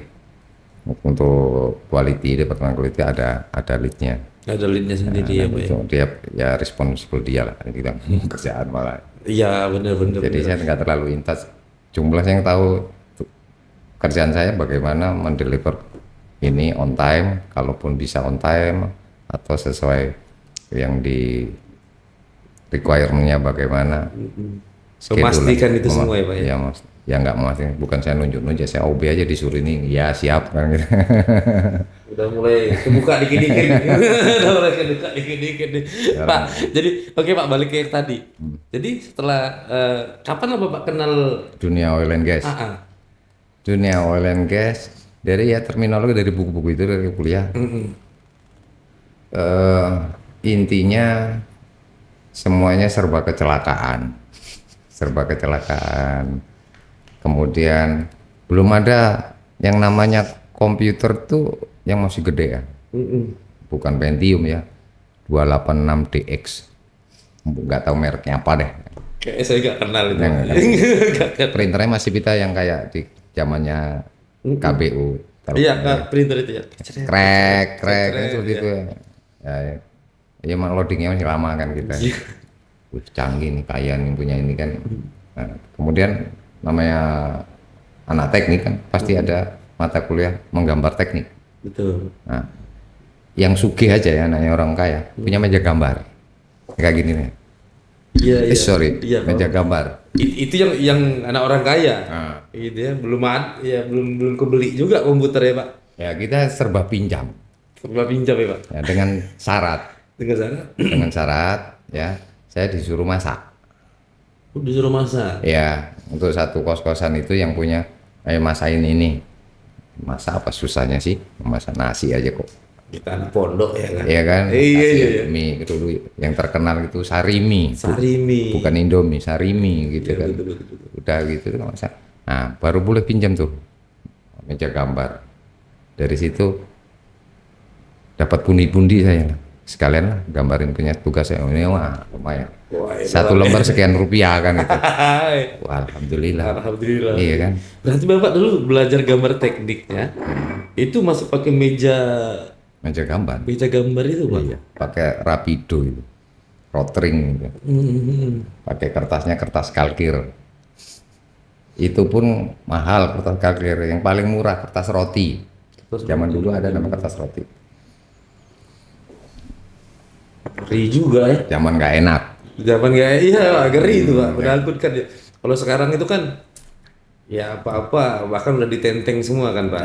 untuk quality, departemen quality ada leadnya. ada leadnya sendiri ya Pak ya. Itu dia ya responsible dia lah gitu kerjaan malah. Iya bener-bener. Jadi saya nggak terlalu in touch. Jumlah yang tahu kerjaan saya bagaimana mendeliver ini on time, kalaupun bisa on time atau sesuai yang di requirement-nya bagaimana. Memastikan itu semua ya Pak ya. Ya mas, ya nggak memastikan. Bukan saya nunjuk-nunjuk, saya OB aja disuruh ini, ya siap kan gitu. Udah mulai kebuka dikit-dikit. Udah mulai kebuka dikit-dikit nih. Pak, jadi oke Pak, balik ke yang tadi. Jadi setelah kapan lah Bapak kenal Dunia oil and gas. Dunia oil and gas dari ya terminologi dari buku-buku itu dari kuliah. Intinya semuanya serba kecelakaan. Kemudian belum ada yang namanya komputer tuh yang masih gede ya. Bukan Pentium ya. 286DX. Nggak tahu mereknya apa deh. Kayaknya saya nggak kenal itu. Printernya masih pita yang kayak di zamannya KBU. Iya, printer itu ya. Krek seperti itu ya. Ya, emang loadingnya masih lama kan kita. Wih, canggih nih kaya nih punya ini kan. Nah, kemudian namanya anak teknik kan pasti ada mata kuliah menggambar teknik. Betul. Nah, yang sugih aja ya anaknya orang kaya punya meja gambar kayak gini nih. Iya, iya. Sorry, Iya, meja gambar. Itu yang anak orang kaya. Gitu ya, belum kebeli juga komputer ya, Pak. Ya kita serba pinjam. Serba pinjam ya, Pak. Ya, dengan syarat, Dengan sana ya saya disuruh masak. disuruh masak. Ya untuk satu kos-kosan itu yang punya masain ini. Masa apa susahnya sih masak nasi aja kok. Kita di pondok ya kan. Iya kan? Iya, Nasi, iya. mie itu dulu yang terkenal itu sarimi. Sarimi. Bukan Indomie, sarimi gitu kan. Betul. Udah gitu kan masak. Nah, baru boleh pinjam tuh meja gambar. Dari situ dapat pundi-pundi saya. Sekalian lah gambarin punya tugas saya. Ini wah lumayan. Wah, Satu lembar sekian rupiah kan itu. Wah, alhamdulillah. Alhamdulillah. Iya kan? Berarti Bapak dulu belajar gambar tekniknya. Itu masuk pakai meja Meja gambar. gambar itu, Pak. Iya. Pakai rapido itu. Rotring gitu. Pakai kertasnya kertas kalkir. Itu pun mahal kertas kalkir. Yang paling murah kertas roti. Zaman dulu ada nama kertas roti. Ngeri juga ya. Zaman nggak enak. Zaman nggak, iya ngeri itu Pak, menakutkan ya. Kalau sekarang itu kan ya apa-apa, bahkan udah ditenteng semua kan Pak.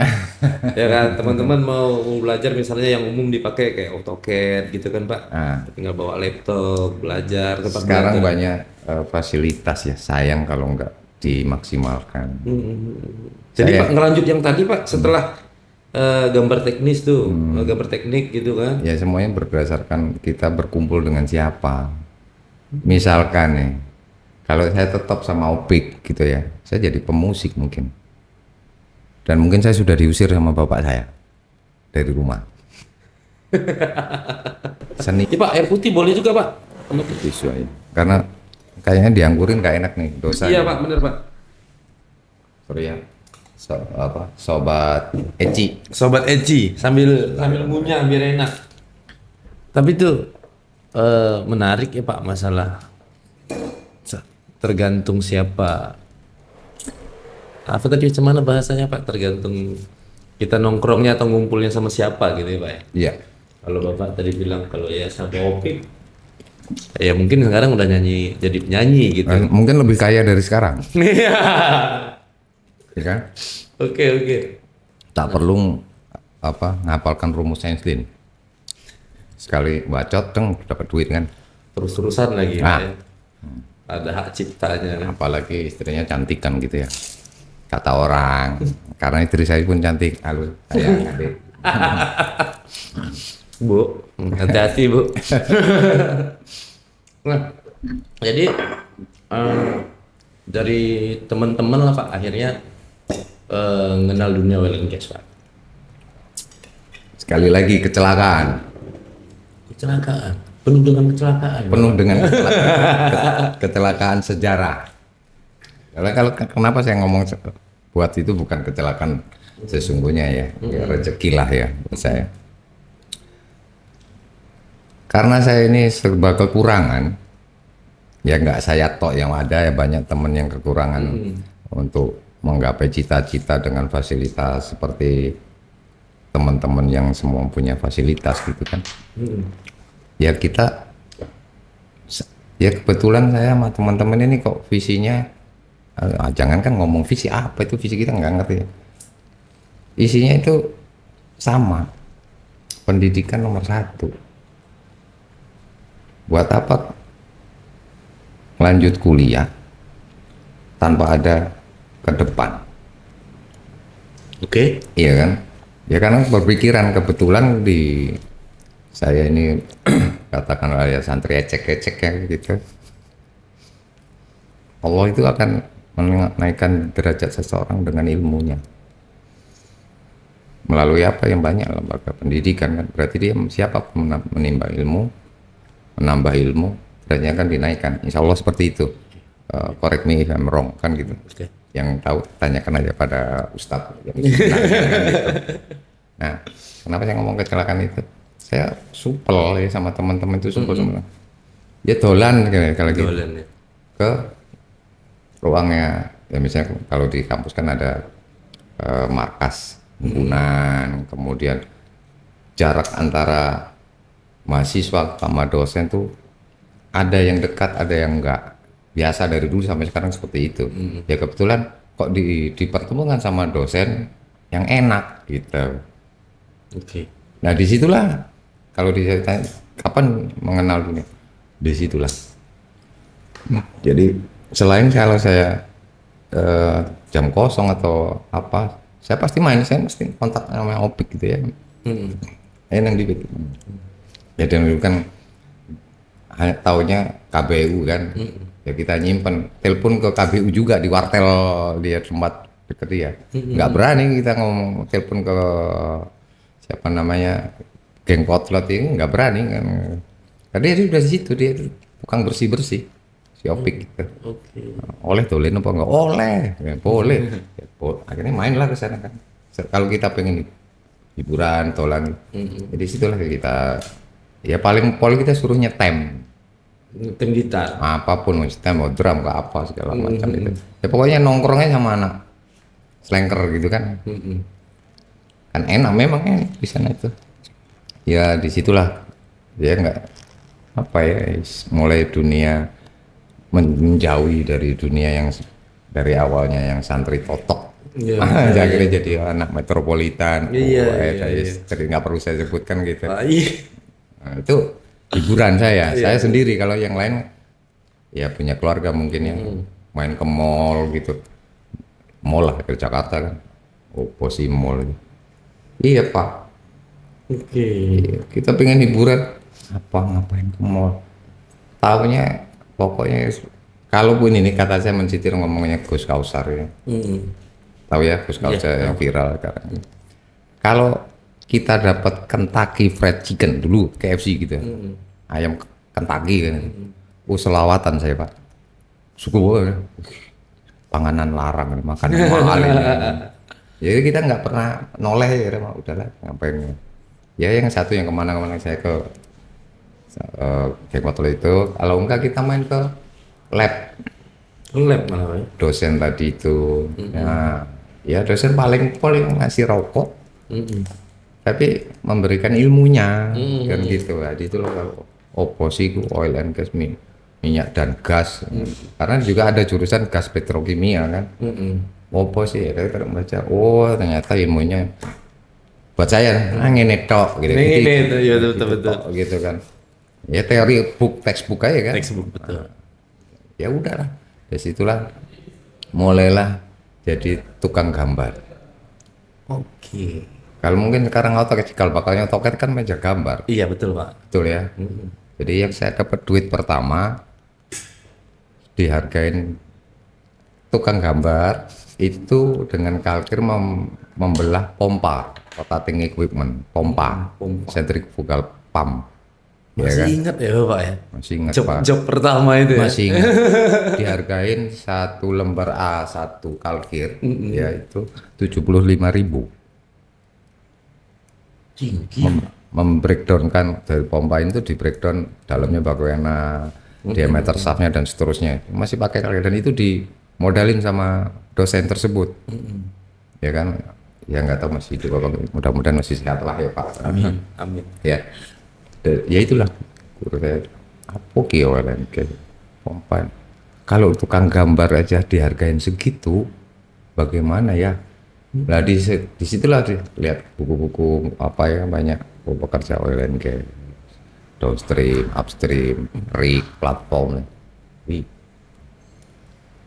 Ya kan, teman-teman mau belajar misalnya yang umum dipakai kayak AutoCAD gitu kan Pak. Tinggal bawa laptop, belajar, tempat Sekarang belajar. banyak fasilitas ya. Sayang kalau nggak dimaksimalkan. Jadi Saya- Pak ngelanjut yang tadi Pak, setelah gambar teknis tuh, gambar teknik gitu kan. Ya semuanya berdasarkan kita berkumpul dengan siapa. Misalkan nih, kalau saya tetap sama Opik gitu ya, saya jadi pemusik mungkin. Dan mungkin saya sudah diusir sama bapak saya dari rumah. Seni Iya Pak, air putih boleh juga Pak. siswa ya. Karena kayaknya dianggurin nggak enak nih dosa. Iya Pak, bener Pak. Sorry ya. Sobat Eci. Sobat Eci sambil ngunyah biar enak. Tapi itu menarik ya Pak, masalah tergantung siapa. Apa tadi macam mana bahasanya Pak? Tergantung kita nongkrongnya atau ngumpulnya sama siapa gitu ya Pak ya. Iya. Kalau Bapak tadi bilang kalau ya sama Opik, ya mungkin sekarang udah nyanyi jadi penyanyi gitu. Mungkin lebih kaya dari sekarang, Iya. ya kan? Oke oke. Tak perlu ngapalkan rumus Einstein. Sekali bacot, dapat duit kan. Terus-terusan lagi Nah. Pak ya. Ada hak ciptanya kan. Apalagi istrinya cantik kan gitu ya. Kata orang, karena istri saya pun cantik. Halo, sayang adik. Bu, hati-hati Bu. Nah, jadi dari teman-teman lah Pak akhirnya mengenal dunia oil and gas Pak. Sekali lagi kecelakaan. Kecelakaan, penuh dengan kecelakaan. Penuh dengan kecelakaan sejarah. Karena kenapa saya ngomong buat itu bukan kecelakaan sesungguhnya ya, ya rezeki lah ya buat saya. Karena saya ini serba kekurangan, ya nggak saya tok yang ada, ya banyak teman yang kekurangan untuk menggapai cita-cita dengan fasilitas seperti teman-teman yang semua punya fasilitas gitu kan. Ya kita, ya kebetulan saya sama teman-teman ini kok visinya, jangan kan ngomong visi apa itu, visi kita nggak ngerti. Isinya itu sama, pendidikan nomor 1. Buat apa lanjut kuliah tanpa ada ke depan? Oke. Iya kan? Ya karena berpikiran kebetulan di saya ini katakanlah ya santri ecek-ecek ya gitu. Allah itu akan menaikkan derajat seseorang dengan ilmunya. Melalui apa yang banyak lembaga pendidikan kan. Berarti dia siapa menimba ilmu, menambah ilmu, derajatnya kan dinaikkan. Insya Allah seperti itu. Correct me if I'm wrong kan gitu. Oke. Yang tahu tanyakan aja pada Ustadz yang sebenarnya kan gitu. Nah, kenapa saya ngomong kecelakaan itu? Saya supel ya sama teman-teman itu supel semua. Ya dolan kalau gitu Dolan ya. ke ruangnya. Ya misalnya kalau di kampus kan ada markas himpunan, kemudian jarak antara mahasiswa sama dosen tuh ada yang dekat, ada yang enggak. Biasa dari dulu sampai sekarang seperti itu. Ya kebetulan kok dipertemukan sama dosen yang enak gitu. Oke. Nah disitulah kalau ditanya kapan mengenal dunia, disitulah. Jadi selain kalau saya jam kosong atau apa, saya pasti main, saya pasti kontak sama Opik gitu ya. Yang dibikin. Jadi dulu kan hanya taunya KBU kan. Ya kita nyimpen, telepon ke KBU juga di wartel dia tempat deket dia. Nggak berani kita ngomong telepon ke siapa namanya geng potlot ini, nggak berani kan. Karena dia udah di situ, dia tukang bersih-bersih si Opik gitu. Oke. Oleh dolen apa enggak? Oleh, ya, boleh. Ya, akhirnya mainlah ke sana kan. Kalau kita pengen hiburan, tolan, jadi situlah kita. Ya paling kita suruh nyetem. Tim gitar. Apapun, nyetem mau drum ke apa segala macam itu. Ya pokoknya nongkrongnya sama anak slanker gitu kan. Kan enak memang di sana itu. Ya disitulah dia nggak apa ya, mulai dunia menjauhi dari dunia yang dari awalnya yang santri totok. Iya. Akhirnya jadi anak metropolitan. Iya. Jadi nggak perlu saya sebutkan gitu. Iya. Nah, itu hiburan saya. Saya sendiri, kalau yang lain ya punya keluarga mungkin yang main ke mall gitu. Mall lah ke Jakarta kan. Posi mall gitu. Iya Pak. Oke. Iya, kita pengen hiburan ngapain ke mall. Taunya pokoknya kalaupun ini kata saya mencitir ngomongnya Gus Kausar ya. Tahu ya Gus Kausar yang viral sekarang. Kalau kita dapat Kentucky Fried Chicken dulu, KFC gitu, ayam Kentucky kan, selawatan saya Pak, suku gue, panganan larang, makanan mahal ini. Jadi kita nggak pernah noleh ya, udahlah ngapain. Ya yang satu yang kemana-kemana saya ke geng motor itu. Kalau enggak kita main ke lab. Lab malah Pak. Dosen tadi itu, ya dosen paling ngasih rokok, tapi memberikan ilmunya, kan gitu. Jadi itu loh kalau oposisi oil and gas, minyak dan gas, karena juga ada jurusan gas petrokimia kan. Oposisi ya, kita baca, oh ternyata ilmunya buat saya ngene tok gitu. Ngene itu, ya gitu, betul. gitu kan. Ya teori textbook aja kan. Textbook betul. Ya udahlah, dari situlah mulailah jadi tukang gambar. Oke. Kalau mungkin sekarang AutoCAD, kalau bakalnya AutoCAD kan meja gambar, Iya betul Pak. betul ya. Jadi yang saya dapat duit pertama dihargain tukang gambar itu dengan kalkir membelah pompa, rotating equipment, pompa. Centrifugal pump. Masih Ya kan? ingat ya Bapak ya? Masih ingat Job, Pak. job pertama itu ya? Masih ingat. Dihargain satu lembar A1 kalkir, yaitu 75.000. Tinggi. Membreakdownkan dari pompa itu di breakdown dalamnya bagaimana, diameter shaftnya dan seterusnya. Masih pakai kalkir dan itu dimodalin sama dosen tersebut. Ya kan? Ya nggak tahu masih hidup apa, mudah-mudahan masih sehat lah ya Pak. Amin. Amin. Ya. Ya itulah guru saya, apa kiawalan ke pompa. Kalau tukang gambar aja dihargain segitu, bagaimana ya? Nah di situlah lihat buku-buku apa ya, banyak pekerja oil and gas, downstream, upstream, rig, platform,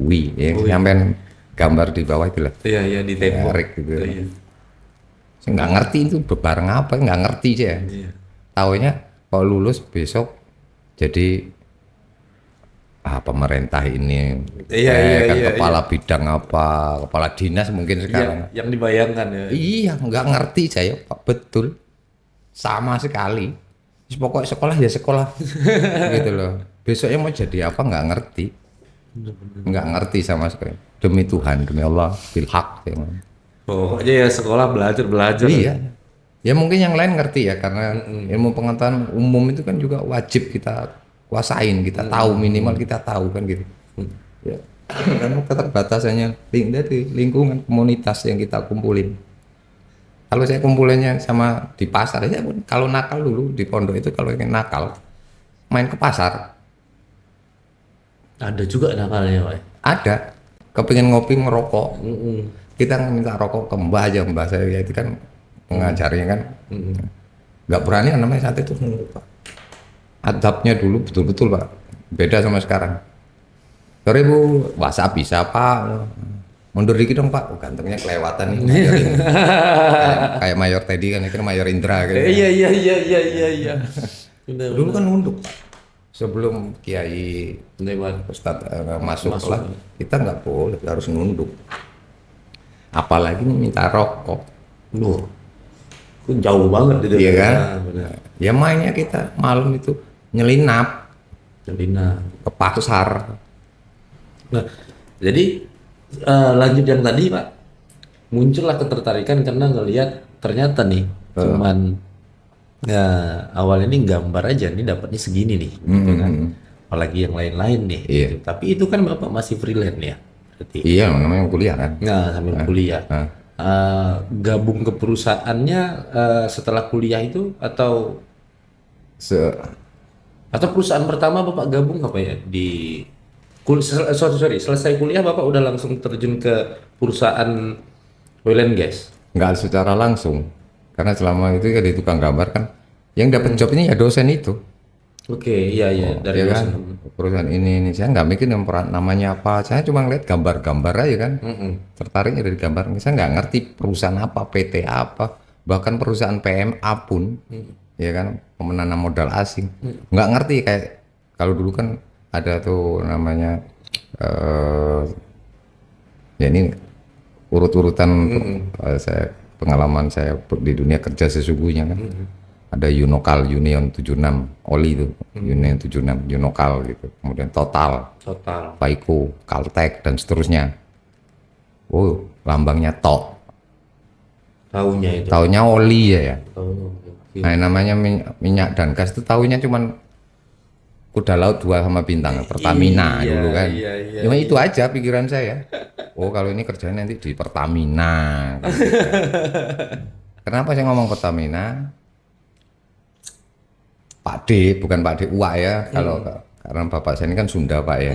ya sampai gambar di bawah itu lah. Iya di tempo. Rig gitu. Iya. Saya nggak ngerti itu barang apa, nggak ngerti aja. Iya. Taunya kalau lulus besok jadi pemerintah ini, kan kepala bidang apa, kepala dinas mungkin sekarang. Yang dibayangkan ya. Iya, nggak ngerti saya Pak, betul, sama sekali. Pokoknya sekolah ya sekolah, gitu loh. Besoknya mau jadi apa nggak ngerti, nggak ngerti sama sekali. Demi Tuhan, demi Allah, bilhak. Pokoknya ya sekolah belajar. Iya. Ya mungkin yang lain ngerti ya, karena ilmu pengetahuan umum itu kan juga wajib kita kuasain, kita tahu, minimal kita tahu kan gitu. Ya. Karena keterbatasannya dari lingkungan komunitas yang kita kumpulin. Kalau saya kumpulinnya sama di pasar aja, kalau nakal dulu di pondok itu kalau ingin nakal main ke pasar. Ada juga nakalnya Pak. Ada, kepingin ngopi ngerokok. Kita minta rokok ke mbah aja, mbah saya ya, itu kan pengajarnya kan. Nggak berani namanya saat itu Pak. Adabnya dulu betul-betul Pak, beda sama sekarang. Sore Bu, WhatsApp bisa Pak, mundur dikit dong Pak. Gantengnya kelewatan nih. Kayak Mayor Teddy kan, itu Mayor Indra gitu. Iya. Dulu kan nunduk Pak. Sebelum Kiai Lewat Ustadz masuk lah, kita nggak boleh, harus nunduk. Apalagi minta rokok. Loh, jauh banget itu. Iya kan? Benar. Ya mainnya kita malam itu nyelinap ke pasar. Nah, jadi lanjut yang tadi Pak, muncullah ketertarikan karena ngelihat ternyata nih cuman ya awalnya ini gambar aja nih dapatnya segini nih, gitu kan. Apalagi yang lain-lain nih. Iya. Gitu. Tapi itu kan Bapak masih freelance ya, berarti. Iya, namanya kuliah kan. Nah, sambil kuliah. Gabung ke perusahaannya setelah kuliah itu atau perusahaan pertama Bapak gabung apa ya di selesai kuliah Bapak udah langsung terjun ke perusahaan oil and gas? Nggak secara langsung, karena selama itu ya di tukang gambar kan, yang dapat job ini ya dosen itu. Oke, iya dari Ya dosen. kan, perusahaan ini saya nggak mikir namanya apa, saya cuma ngeliat gambar-gambar aja kan, tertariknya dari gambar. Saya nggak ngerti perusahaan apa, PT apa, bahkan perusahaan PMA pun, ya kan, menanam modal asing, nggak ngerti. Kayak kalau dulu kan ada tuh namanya, ya ini urut-urutan saya pengalaman saya di dunia kerja sesungguhnya kan. Ada Unokal, Union 76, Oli itu, Union 76, Unokal gitu. Kemudian Total, Faiko, Caltech dan seterusnya. Oh, lambangnya TO. Taunya itu. Taunya oli ya. Oh, okay. Nah, namanya minyak dan gas itu taunya cuman kuda laut 2 sama bintang Pertamina Iya, dulu kan. iya, iya, Cuma iya. itu aja pikiran saya. Oh kalau ini kerjanya nanti di Pertamina kan gitu. Kenapa saya ngomong Pertamina? Pak D, bukan Pak D Uwak ya. Kalau karena bapak saya ini kan Sunda Pak ya,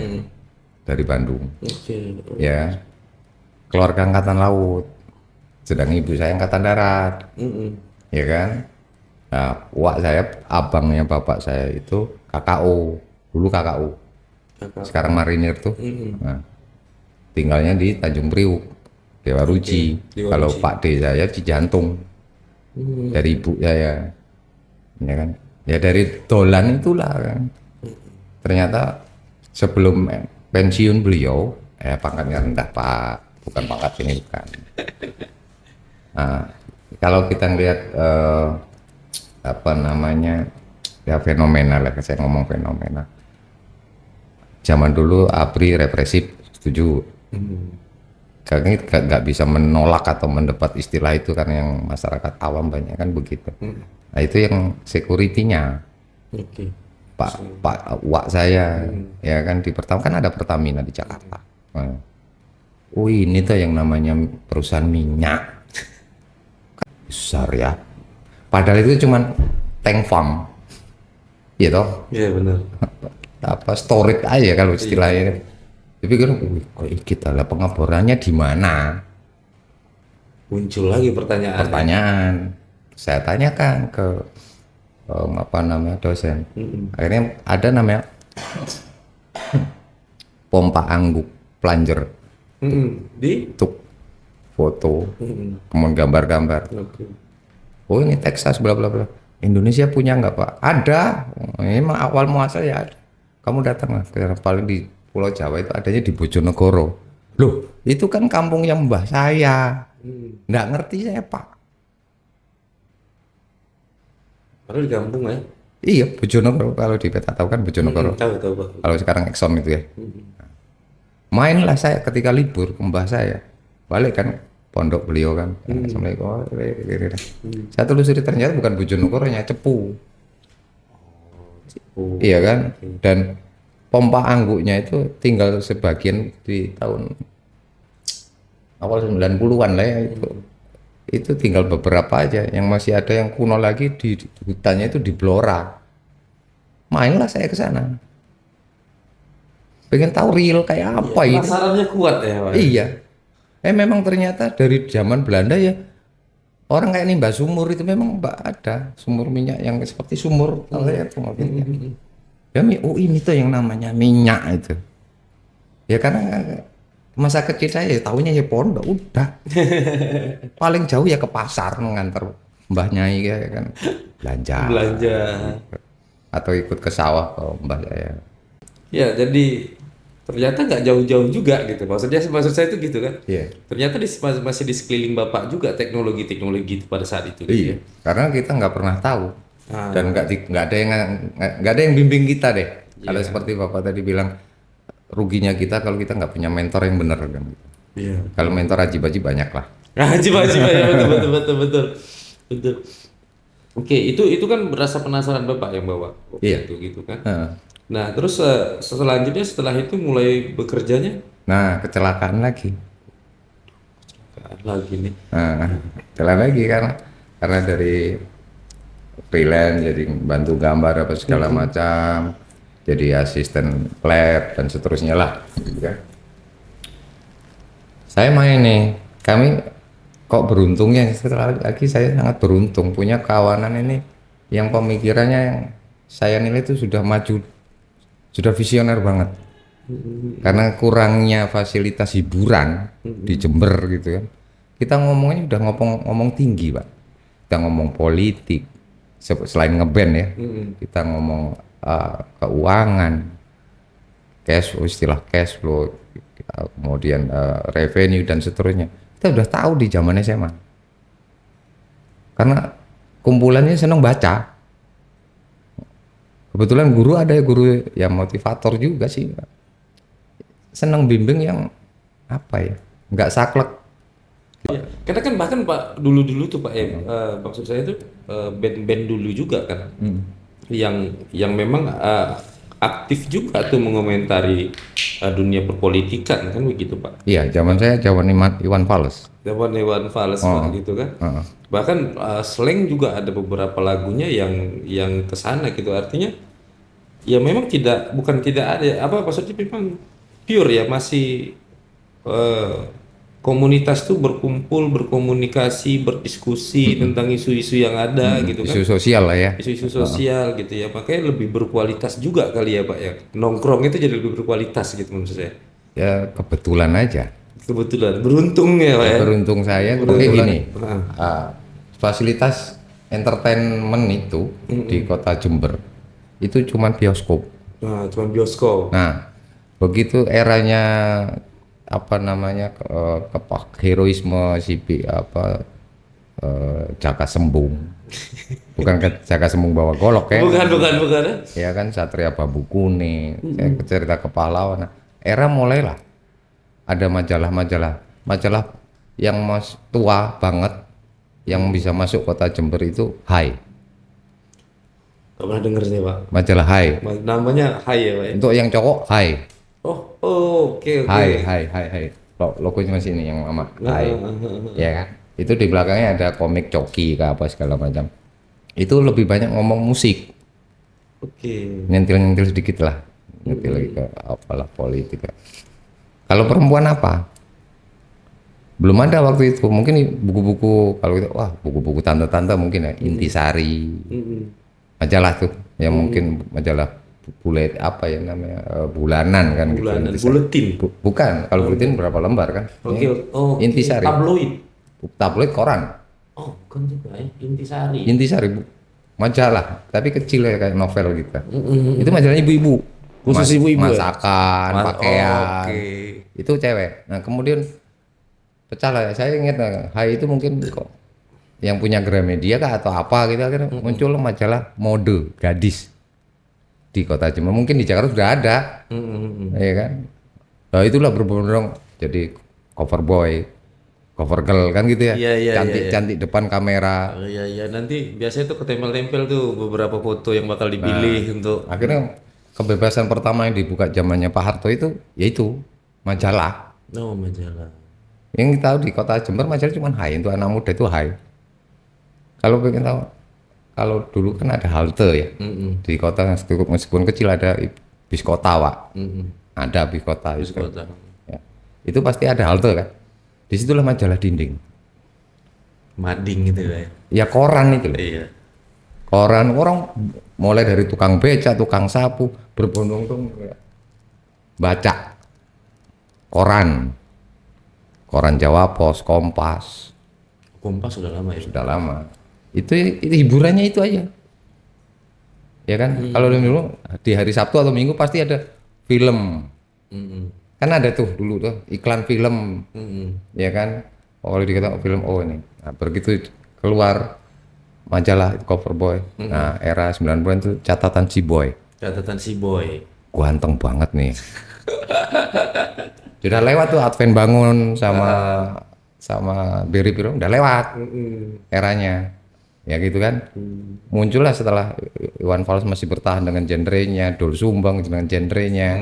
dari Bandung. Oke. Ya, keluarga angkatan laut. Sedang ibu saya angkatan darat, ya kan. Nah, Uwak saya, abangnya bapak saya itu KKO, dulu KKO. Sekarang marinir tuh. Nah, tinggalnya di Tanjung Priuk, Dewa Ruci. Dewa Kalau Ruci. Pak D saya di Jantung, dari ibu saya, ya kan. Ya dari Dolan itulah kan. Ternyata sebelum pensiun beliau, pangkatnya rendah Pak, bukan pangkat ini bukan. Nah, kalau kita ngelihat apa namanya ya fenomena lah, saya ngomong fenomena. Zaman dulu ABRI represif, setuju. Kami nggak bisa menolak atau mendebat istilah itu karena yang masyarakat awam banyak kan begitu. Nah itu yang security-nya Oke. Pak Wak saya ya kan di pertama kan ada Pertamina di Jakarta. Nah, ini tuh yang namanya perusahaan minyak besar ya. Padahal itu cuman tank farm, ya toh Iya benar. apa storage aja kalau istilahnya. Tapi kan, kita lah pengeborannya di mana? Muncul lagi pertanyaan. Pertanyaan. Saya tanyakan ke apa namanya dosen. Akhirnya ada namanya pompa angguk plunger Di? untuk foto, kemudian gambar-gambar. Oke. Oh ini Texas bla bla bla. Indonesia punya nggak Pak? Ada. Ini emang awal muasal ya ada. Kamu datang lah. Paling di Pulau Jawa itu adanya di Bojonegoro. Loh, itu kan kampung yang mbah saya. Nggak ngerti saya Pak. Padahal di kampung ya. Iya, Bojonegoro kalau di peta tahu kan Bojonegoro. Tahu Pak. Kalau sekarang Exxon itu ya. Mainlah saya ketika libur ke mbah saya. Balik kan pondok beliau kan. Assalamualaikum. Saya telusuri ternyata bukan Bojonegoro, nya Cepu. Iya kan? Dan pompa angguknya itu tinggal sebagian di tahun awal 90-an lah ya itu. Itu tinggal beberapa aja, yang masih ada yang kuno lagi di hutannya itu di Blora. Mainlah saya ke sana. Pengen tahu real kayak apa ini. Penasarannya kuat ya Pak. Iya. Memang ternyata dari zaman Belanda ya orang kayak nimba sumur itu memang ada sumur minyak yang seperti sumur saya sumur minyak. Ya, ini tuh yang namanya minyak itu. Ya karena masa kecil saya ya tahunya ya pondok udah. Paling jauh ya ke pasar mengantar Mbah Nyai ya kan belanja. Atau ikut ke sawah ke Mbah saya. Ya, jadi ternyata nggak jauh-jauh juga gitu. Maksud saya itu gitu kan. Iya. Ternyata masih di sekeliling Bapak juga teknologi-teknologi itu pada saat itu. Gitu, Iya. ya. Karena kita nggak pernah tahu dan nggak ada yang bimbing kita deh. Kalau seperti Bapak tadi bilang ruginya kita kalau kita nggak punya mentor yang benar kan. Iya. Kalau mentor ajib-ajib banyak lah. Haji ya betul. Oke, itu kan berasa penasaran Bapak yang bawa waktu itu gitu kan. Nah, terus selanjutnya setelah itu mulai bekerjanya? Nah, kecelakaan lagi. Lagi nih. Nah, kecelakaan lagi karena dari freelance jadi bantu gambar apa segala macam, jadi asisten lab dan seterusnya lah. Gitu kan. Saya main nih, kami kok beruntungnya setelah lagi saya sangat beruntung punya kawanan ini yang pemikirannya yang saya nilai itu sudah maju, sudah visioner banget. Karena kurangnya fasilitas hiburan di Jember gitu kan. Kita ngomongnya udah ngomong tinggi, Pak. Kita ngomong politik, selain ngeband ya. Kita ngomong keuangan, istilah cash flow, kemudian revenue dan seterusnya. Kita udah tahu di zaman SMA. Karena kumpulannya senang baca. Kebetulan guru ada guru yang motivator juga sih. Senang bimbing yang apa ya, nggak saklek. Ya, karena kan bahkan Pak dulu tuh Pak maksud saya tuh band-band dulu juga kan, yang memang aktif juga tuh mengomentari dunia perpolitikan kan begitu Pak. Iya, zaman saya zaman Iwan Fals. Zaman Iwan Fals Pak Oh, gitu kan. heeh. Bahkan slang juga ada beberapa lagunya yang kesana gitu. Artinya ya memang bukan tidak ada apa maksudnya memang pure ya masih eh, komunitas tuh berkumpul, berkomunikasi, berdiskusi tentang isu-isu yang ada gitu kan. Isu sosial lah ya. Isu-isu sosial gitu ya, makanya lebih berkualitas juga kali ya Pak ya. Nongkrong itu jadi lebih berkualitas gitu menurut saya. Ya kebetulan aja. Kebetulan, beruntung ya Pak ya. Beruntung saya kayak Kebetulan. gini. Nah, Fasilitas entertainment itu di kota Jember itu cuman bioskop. cuma bioskop. Nah, begitu eranya apa namanya heroisme Jaka Sembung, bukan Jaka Sembung bawa golok ya, Bukan. ya kan Satria Babu Kuning, cerita kepahlawanan. Era mulailah ada majalah yang tua banget yang bisa masuk kota Jember itu Hai, Gak pernah denger sih Pak. majalah Hai. Namanya Hai ya Pak ya. Untuk yang cowok Hai, Oke. Hai. Logonya masih ini yang lama Hai, ya kan. Itu di belakangnya ada komik coki ke apa segala macam. Itu lebih banyak ngomong musik, Oke. nyentil sedikit lah, nyentil lagi ke apalah politik. Kalau perempuan apa? Belum ada waktu itu. Mungkin buku-buku kalau itu, wah buku-buku tante-tante mungkin ya, Intisari, majalah tuh, yang mungkin majalah bulet apa ya namanya bulanan kan gitu. Bulanan, Intisari. buletin. Bukan, kalau buletin berapa lembar kan? Oke. Intisari. Tabloid koran. Oh, bukan juga ya. Intisari. Intisari majalah, tapi kecil ya kayak novel gitu. Itu majalahnya ibu-ibu. Khusus ibu-ibu ya? Masakan, pakaian. Oke. Itu cewek. Nah, kemudian pecah lah. Saya ingat Hai itu mungkin kok yang punya Gramedia kah atau apa gitu akhirnya muncul majalah mode gadis di kota Jember. Mungkin di Jakarta sudah ada. Ya kan? Nah, itulah berbondong jadi cover boy, cover girl kan gitu ya. Iya. Cantik depan kamera. Iya. Nanti biasanya tuh ketempel-tempel tuh beberapa foto yang bakal dipilih untuk. Akhirnya kebebasan pertama yang dibuka zamannya Pak Harto itu yaitu majalah. Oh, majalah. Yang kita tahu di kota Jember majalah cuma Hai, untuk anak muda itu Hai. Kalau pengen tahu, kalau dulu kan ada halte ya di kota, meskipun kecil ada bis kota Pak. Ada bis kota. Bis kota. Ya. Itu pasti ada halte kan. Disitulah majalah dinding. Mading gitu ya. Ya koran itu loh. Iya. Koran orang mulai dari tukang beca, tukang sapu berbondong-bondong baca koran Jawa Pos, Kompas. Kompas sudah lama ya. Sudah lama. Itu hiburannya itu aja. Ya kan? Kalau dulu di hari Sabtu atau Minggu pasti ada film. Kan ada tuh dulu tuh iklan film. Ya kan? Kalau dikata film ini. Nah, begitu keluar majalah cover boy. Nah, era 90-an itu catatan si boy. Catatan si boy. Ganteng banget nih. Sudah lewat tuh Advent Bangun sama Berry Piro udah lewat eranya. Ya gitu kan. Muncullah setelah Iwan Fals masih bertahan dengan genrenya, Doel Sumbang dengan genrenya.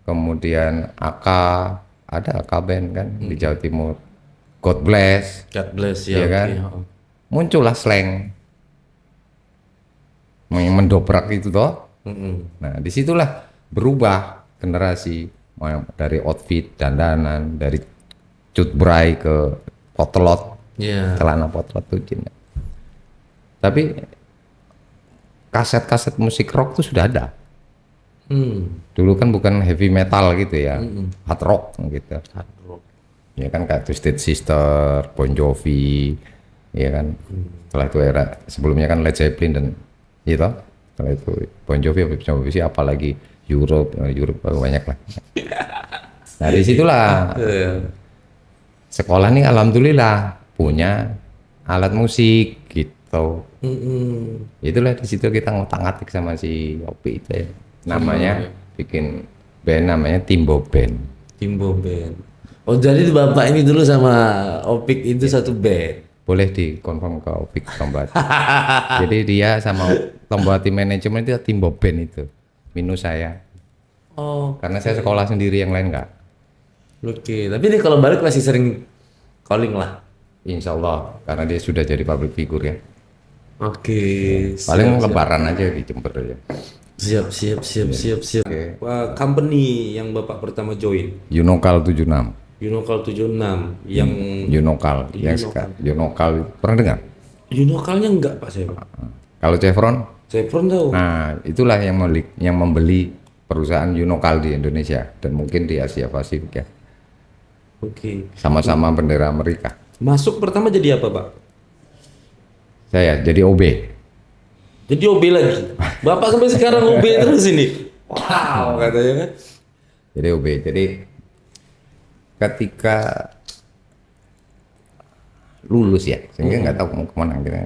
Kemudian ada AK band kan di Jawa Timur. God Bless ya. Kan. Muncullah slang yang mendobrak itu toh. Nah disitulah berubah generasi dari outfit dandanan, dari cutbray ke potlot, celana potlot tuh. Tapi kaset-kaset musik rock tuh sudah ada. Dulu kan bukan heavy metal gitu ya, hard rock gitu. Ya kan kayak Twisted Sister, Bon Jovi, ya kan. Setelah itu era sebelumnya kan Led Zeppelin dan gitu. Setelah itu Bon Jovi, siapa lagi Europe banyak lah. Nah disitulah sekolah nih alhamdulillah punya alat musik gitu. Itulah di situ kita ngotak-ngatik sama si Opi itu ya. Namanya bikin band namanya Timbo Band. Oh jadi bapak ini dulu sama Opik itu satu band. Boleh dikonfirm ke Opik Tombati. Jadi dia sama Tombati manajemen itu Timbo Band itu minus saya. Oh, Karena saya sekolah sendiri, yang lain nggak. oke. Tapi ini kalau balik masih sering calling lah. Insya Allah, karena dia sudah jadi public figure ya. Oke. Paling lebaran aja di Jember ya. Siap. Oke. Wah, company yang Bapak pertama join, Unokal 76. Unokal 76 yang Unokal. Unokal. Pernah dengar? Unokalnya enggak Pak saya, Pak. Kalau Chevron, Saya pernah tahu. nah itulah yang membeli perusahaan Unokal di Indonesia dan mungkin di Asia Pasifik ya. Oke. Sama-sama bendera Amerika. Masuk pertama jadi apa, Pak? Saya jadi OB. Jadi OB lagi. Bapak sampai sekarang OB terus ini. Wow, katanya kan. Jadi OB. Jadi ketika lulus ya, sehingga nggak tahu mau kemana gitu.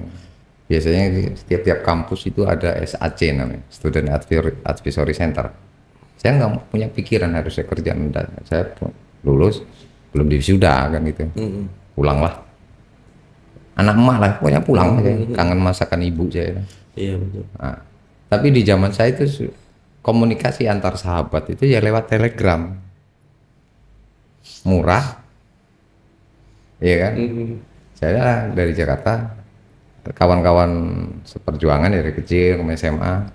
Biasanya di setiap kampus itu ada SAC namanya, Student Advisory Center. Saya nggak punya pikiran harus saya kerja, enggak. Saya lulus belum wisuda kan gitu, pulanglah. Anak emak lah, pokoknya pulang aja. Kangen masakan ibu saya. Iya betul. Nah, tapi di zaman saya itu komunikasi antar sahabat itu ya lewat telegram, murah, iya kan? Saya dari Jakarta, kawan-kawan seperjuangan dari kecil ke SMA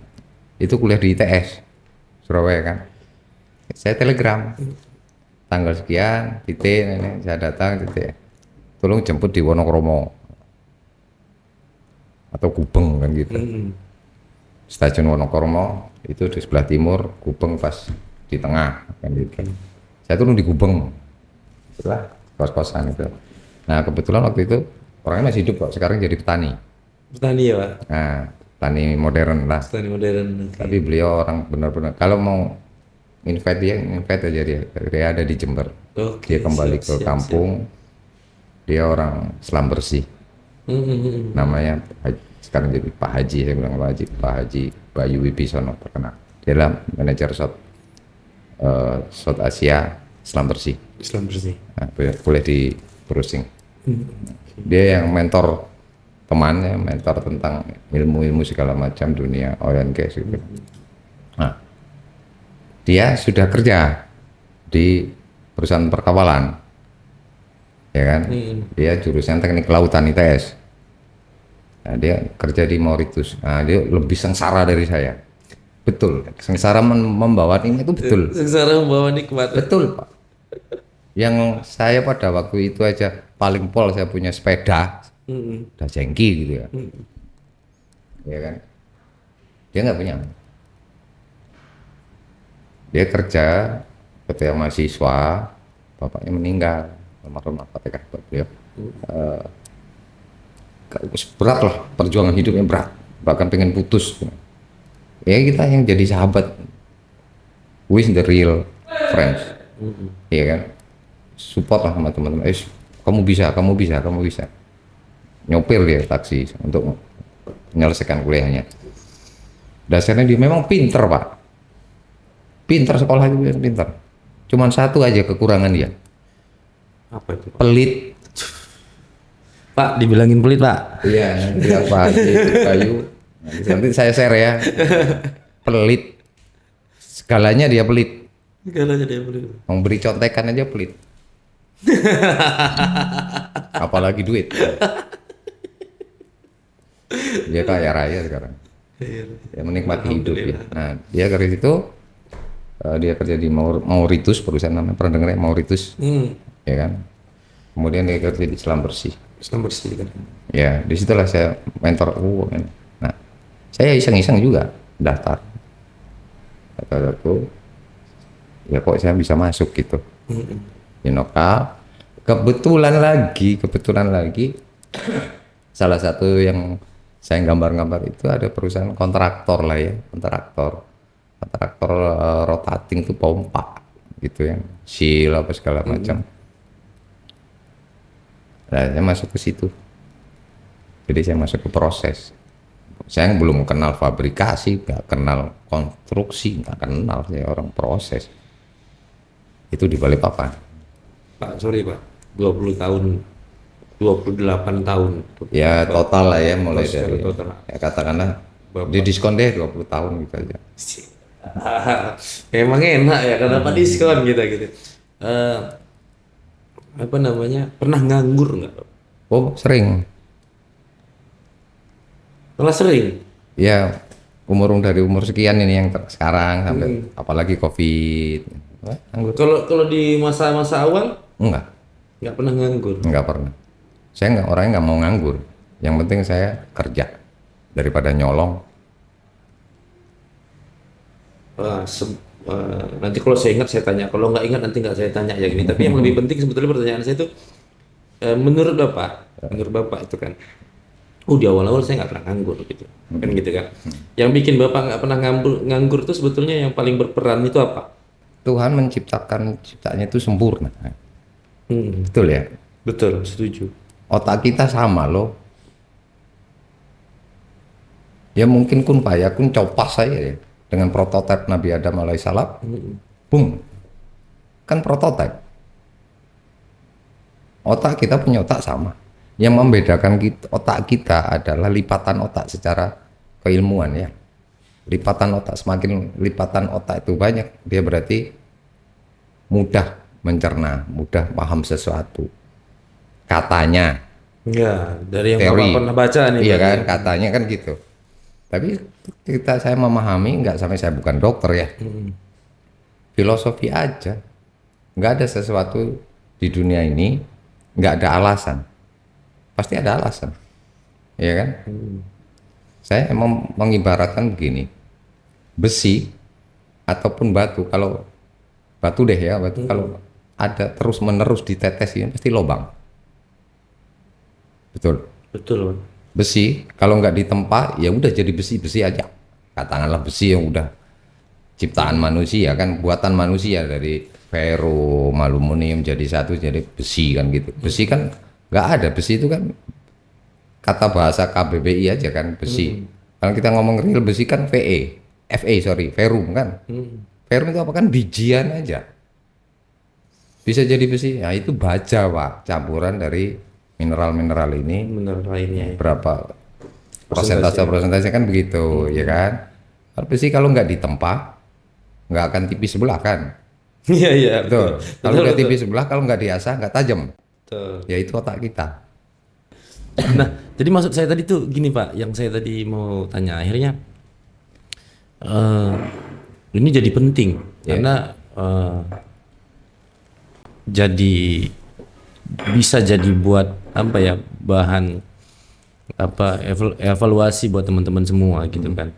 itu kuliah di ITS Surabaya kan. Saya telegram, tanggal sekian, titik, ini saya datang, titik, tolong jemput di Wonokromo atau Gubeng kan gitu. Stasiun Wonokromo itu di sebelah timur, Gubeng pas di tengah kan gitu. Saya turun di Gubeng, itulah kos-kosan itu. Nah kebetulan waktu itu orangnya masih hidup kok, sekarang jadi petani. Petani ya, Pak. Nah petani modern lah. Petani modern. Tapi beliau orang benar-benar kalau mau invite aja dia ada di Jember. Oke, Dia kembali ke kampung. Dia orang selam bersih. Namanya sekarang jadi Pak Haji, saya bilang Pak Haji Bayu Wibisono terkenal. Dia adalah manajer South Asia selam bersih. Islam bersih. Nah, boleh di browsing. Dia yang mentor temannya, mentor tentang ilmu-ilmu segala macam dunia oil and gas gitu. Nah, dia sudah kerja di perusahaan perkapalan, ya kan? Dia jurusan teknik kelautan ITS. Nah, dia kerja di Mauritius. Nah, dia lebih sengsara dari saya. Betul, sengsara membawa ini itu betul. Sengsara membawa nikmat. Betul, Pak. Yang saya pada waktu itu aja paling pol saya punya sepeda, udah jengki gitu ya. Ya kan? Dia nggak punya. Dia kerja ketika mahasiswa, bapaknya meninggal, almarhum ketika beliau. Berat lah, perjuangan hidupnya berat, bahkan pengen putus. Ya kita yang jadi sahabat, with the real friends, iya kan? Support lah sama teman-teman. Kamu bisa. Nyopir dia taksi untuk menyelesaikan kuliahnya. Dasarnya dia memang pinter, Pak. Pinter sekolah itu pinter. Cuman satu aja kekurangan dia. Apa itu? Pelit. Pak, dibilangin pelit, Pak. Iya, nanti Pak Bayu. Nanti saya share ya. Pelit. Segalanya dia pelit. Segalanya dia pelit. Memberi contekan aja pelit. Apalagi duit. Dia kaya raya sekarang. Dia menikmati hidup ya. Nah, dia kerja itu dia kerja di Mauritius, perusahaan namanya pernah dengar ya, Mauritius, ya kan. Kemudian dia kerja di selam bersih. Selam bersih kan. Ya, disitulah saya mentor. Nah, saya iseng-iseng juga daftar. Kata-kata ya kok saya bisa masuk gitu. Unokal. Kebetulan lagi salah satu yang saya gambar-gambar itu ada perusahaan kontraktor lah ya, kontraktor rotating itu pompa gitu yang seal apa segala macam. Nah, saya masuk ke situ. Jadi saya masuk ke proses. Saya belum kenal fabrikasi, nggak kenal konstruksi, nggak kenal, saya orang proses. Itu di Balikpapan. Pak, sorry Pak, 20 tahun, 28 tahun. Ya total lah ya, mulai Secara dari, total. ya katakanlah di diskon deh 20 tahun gitu aja. Emang enak ya karena dapat diskon gitu gitu. Eh, apa namanya? Pernah nganggur nggak? Oh, sering. Malah sering. Ya, dari umur sekian ini yang sekarang sampai apalagi COVID. Wah, anggur. Kalau kalau di masa-masa awal Enggak, nggak pernah nganggur. enggak pernah. Saya enggak, orangnya nggak mau nganggur. Yang penting saya kerja daripada nyolong. Wah, nanti kalau saya ingat saya tanya. Kalau nggak ingat nanti nggak saya tanya ya gini. Tapi yang lebih penting sebetulnya pertanyaan saya itu menurut bapak itu kan. Oh di awal-awal saya nggak pernah nganggur gitu, kan gitu kan. Yang bikin bapak nggak pernah nganggur itu sebetulnya yang paling berperan itu apa? Tuhan menciptakan ciptaannya itu sempurna. Hmm, Betul ya? betul, setuju. Otak kita sama loh. Ya mungkin kun payakun copas saya ya. Dengan prototipe Nabi Adam alaihissalam. Boom. Kan prototipe. Otak kita punya otak sama. Yang membedakan otak kita adalah lipatan otak secara keilmuan ya. Lipatan otak, semakin lipatan otak itu banyak, dia berarti mudah mencerna, mudah paham sesuatu. Katanya, Ya, dari yang teori, bapak pernah baca nih. iya berarti. kan, katanya kan gitu. Tapi saya memahami, nggak sampai saya bukan dokter ya, filosofi aja. Nggak ada sesuatu di dunia ini, nggak ada alasan. Pasti ada alasan, ya kan? Saya emang mengibaratkan begini, besi ataupun batu, kalau batu deh ya, batu kalau ada terus menerus ditetesin pasti lobang. Betul. Betul, Pak. Besi kalau nggak ditempa ya udah jadi besi aja. Katakanlah besi yang udah ciptaan manusia kan, buatan manusia dari ferro, aluminium jadi satu jadi besi kan gitu. Besi kan nggak ada, besi itu kan kata bahasa KBBI aja kan besi. Kalau kita ngomong real besi kan sorry, ferrum kan. Ferrum itu apa kan bijian aja. Bisa jadi besi. Nah, itu baja, Pak. Campuran dari mineral-mineral ini. Bener lainnya. Berapa persentase kan begitu, ya kan? Kalau besi kalau nggak ditempa, nggak akan tipis sebelah kan? Iya, iya. Betul. Kalau Betul, nggak betul. tipis sebelah, kalau nggak diasah, nggak tajam. Betul. Ya itu otak kita. Nah, jadi maksud saya tadi tuh gini Pak, yang saya tadi mau tanya akhirnya eh ini jadi penting karena jadi bisa jadi buat apa ya bahan apa evaluasi buat teman-teman semua gitu kan.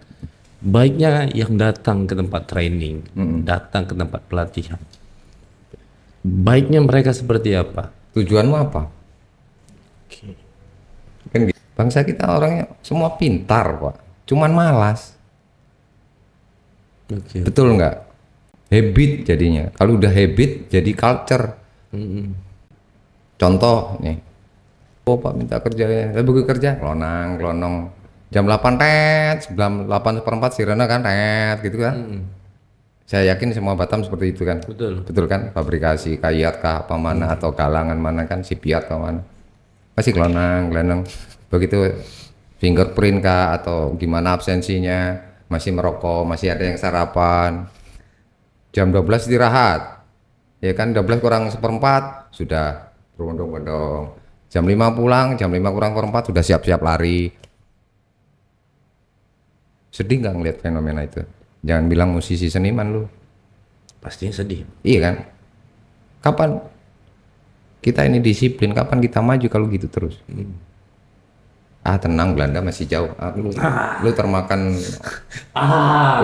Baiknya yang datang ke tempat training, datang ke tempat pelatihan. Baiknya mereka seperti apa? Tujuanmu apa? Kan gitu. Bangsa kita orangnya semua pintar, Pak. Cuman malas. Oke. Betul nggak? Habit jadinya. Kalau udah habit jadi culture. Contoh nih. Oh Pak minta kerja ya. Saya begitu kerja. Klonong. Jam 8 jam 8:04 sirena kan gitu kan. Saya yakin semua Batam seperti itu kan. Betul. Betul kan? Fabrikasi kayat kah apa mana atau galangan mana kan sipiat atau mana. Masih klonong. Begitu fingerprint kah atau gimana absensinya, masih merokok, masih ada yang sarapan. Jam 12 istirahat. Ya kan 12 kurang seperempat sudah berondong-ondong. Jam 5 pulang, jam 5 kurang seperempat sudah siap-siap lari. Sedih nggak ngeliat fenomena itu? Jangan bilang musisi seniman lu. Pastinya sedih. Iya kan? Kapan kita ini disiplin, kapan kita maju kalau gitu terus? Tenang, Belanda masih jauh. Lu termakan,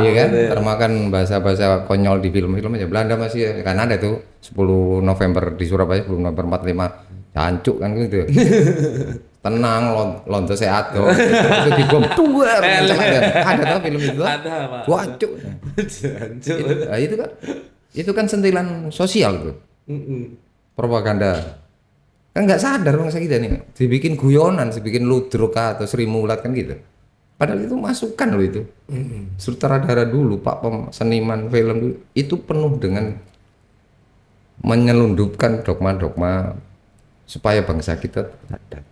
iya kan? Termakan bahasa-bahasa konyol di film-film aja. Belanda masih, kan ada tuh 10 November di Surabaya, 10 November 45, cancuk kan gitu. Tenang, lonto sehat tuh. Itu dibom, tuar. Ada tuh film itu. Ada, Pak. Cancuk. Nah, itu kan sentilan sosial tuh. Propaganda. Kan nggak sadar bangsa kita nih, dibikin guyonan, dibikin ludruk atau Sri Mulat kan gitu. Padahal itu masukan loh itu. Sutradara dulu, Pak seniman film dulu, itu penuh dengan menyelundupkan dogma-dogma supaya bangsa kita sadar.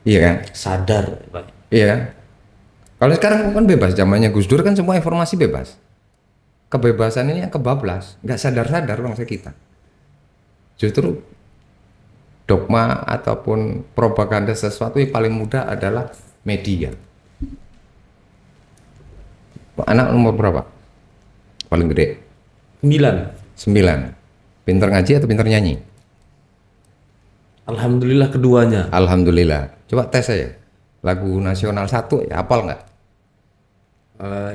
Iya kan? Sadar, Pak. Iya kan? Kalau sekarang kan bebas, zamannya Gus Dur kan semua informasi bebas. Kebebasan ini yang kebablas, nggak sadar-sadar bangsa kita. Justru dogma ataupun propaganda sesuatu yang paling mudah adalah media. Anak umur berapa? Paling gede? 9. 9. Pinter ngaji atau pinter nyanyi? Alhamdulillah keduanya. Alhamdulillah. Coba tes saya. Lagu nasional satu ya hafal nggak?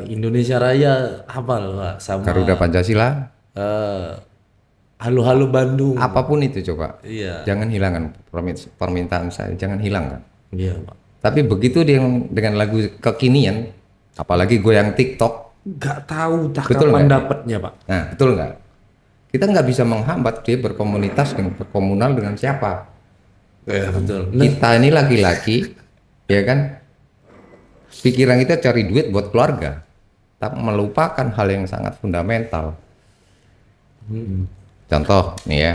Indonesia Raya hafal Pak, sama Garuda Pancasila? Halo-halo Bandung. Apapun itu coba. Iya. Jangan hilangkan permintaan saya, jangan hilangkan. Iya Pak. Tapi begitu dia dengan lagu kekinian, apalagi goyang TikTok, Nggak tahu tak Betul kapan nggak? dapatnya Pak. nah betul nggak? Kita nggak bisa menghambat dia berkomunitas dengan berkomunal dengan siapa. Iya betul. Nah, Kita ini laki-laki, ya kan? Pikiran kita cari duit buat keluarga, tapi melupakan hal yang sangat fundamental. Contoh nih ya,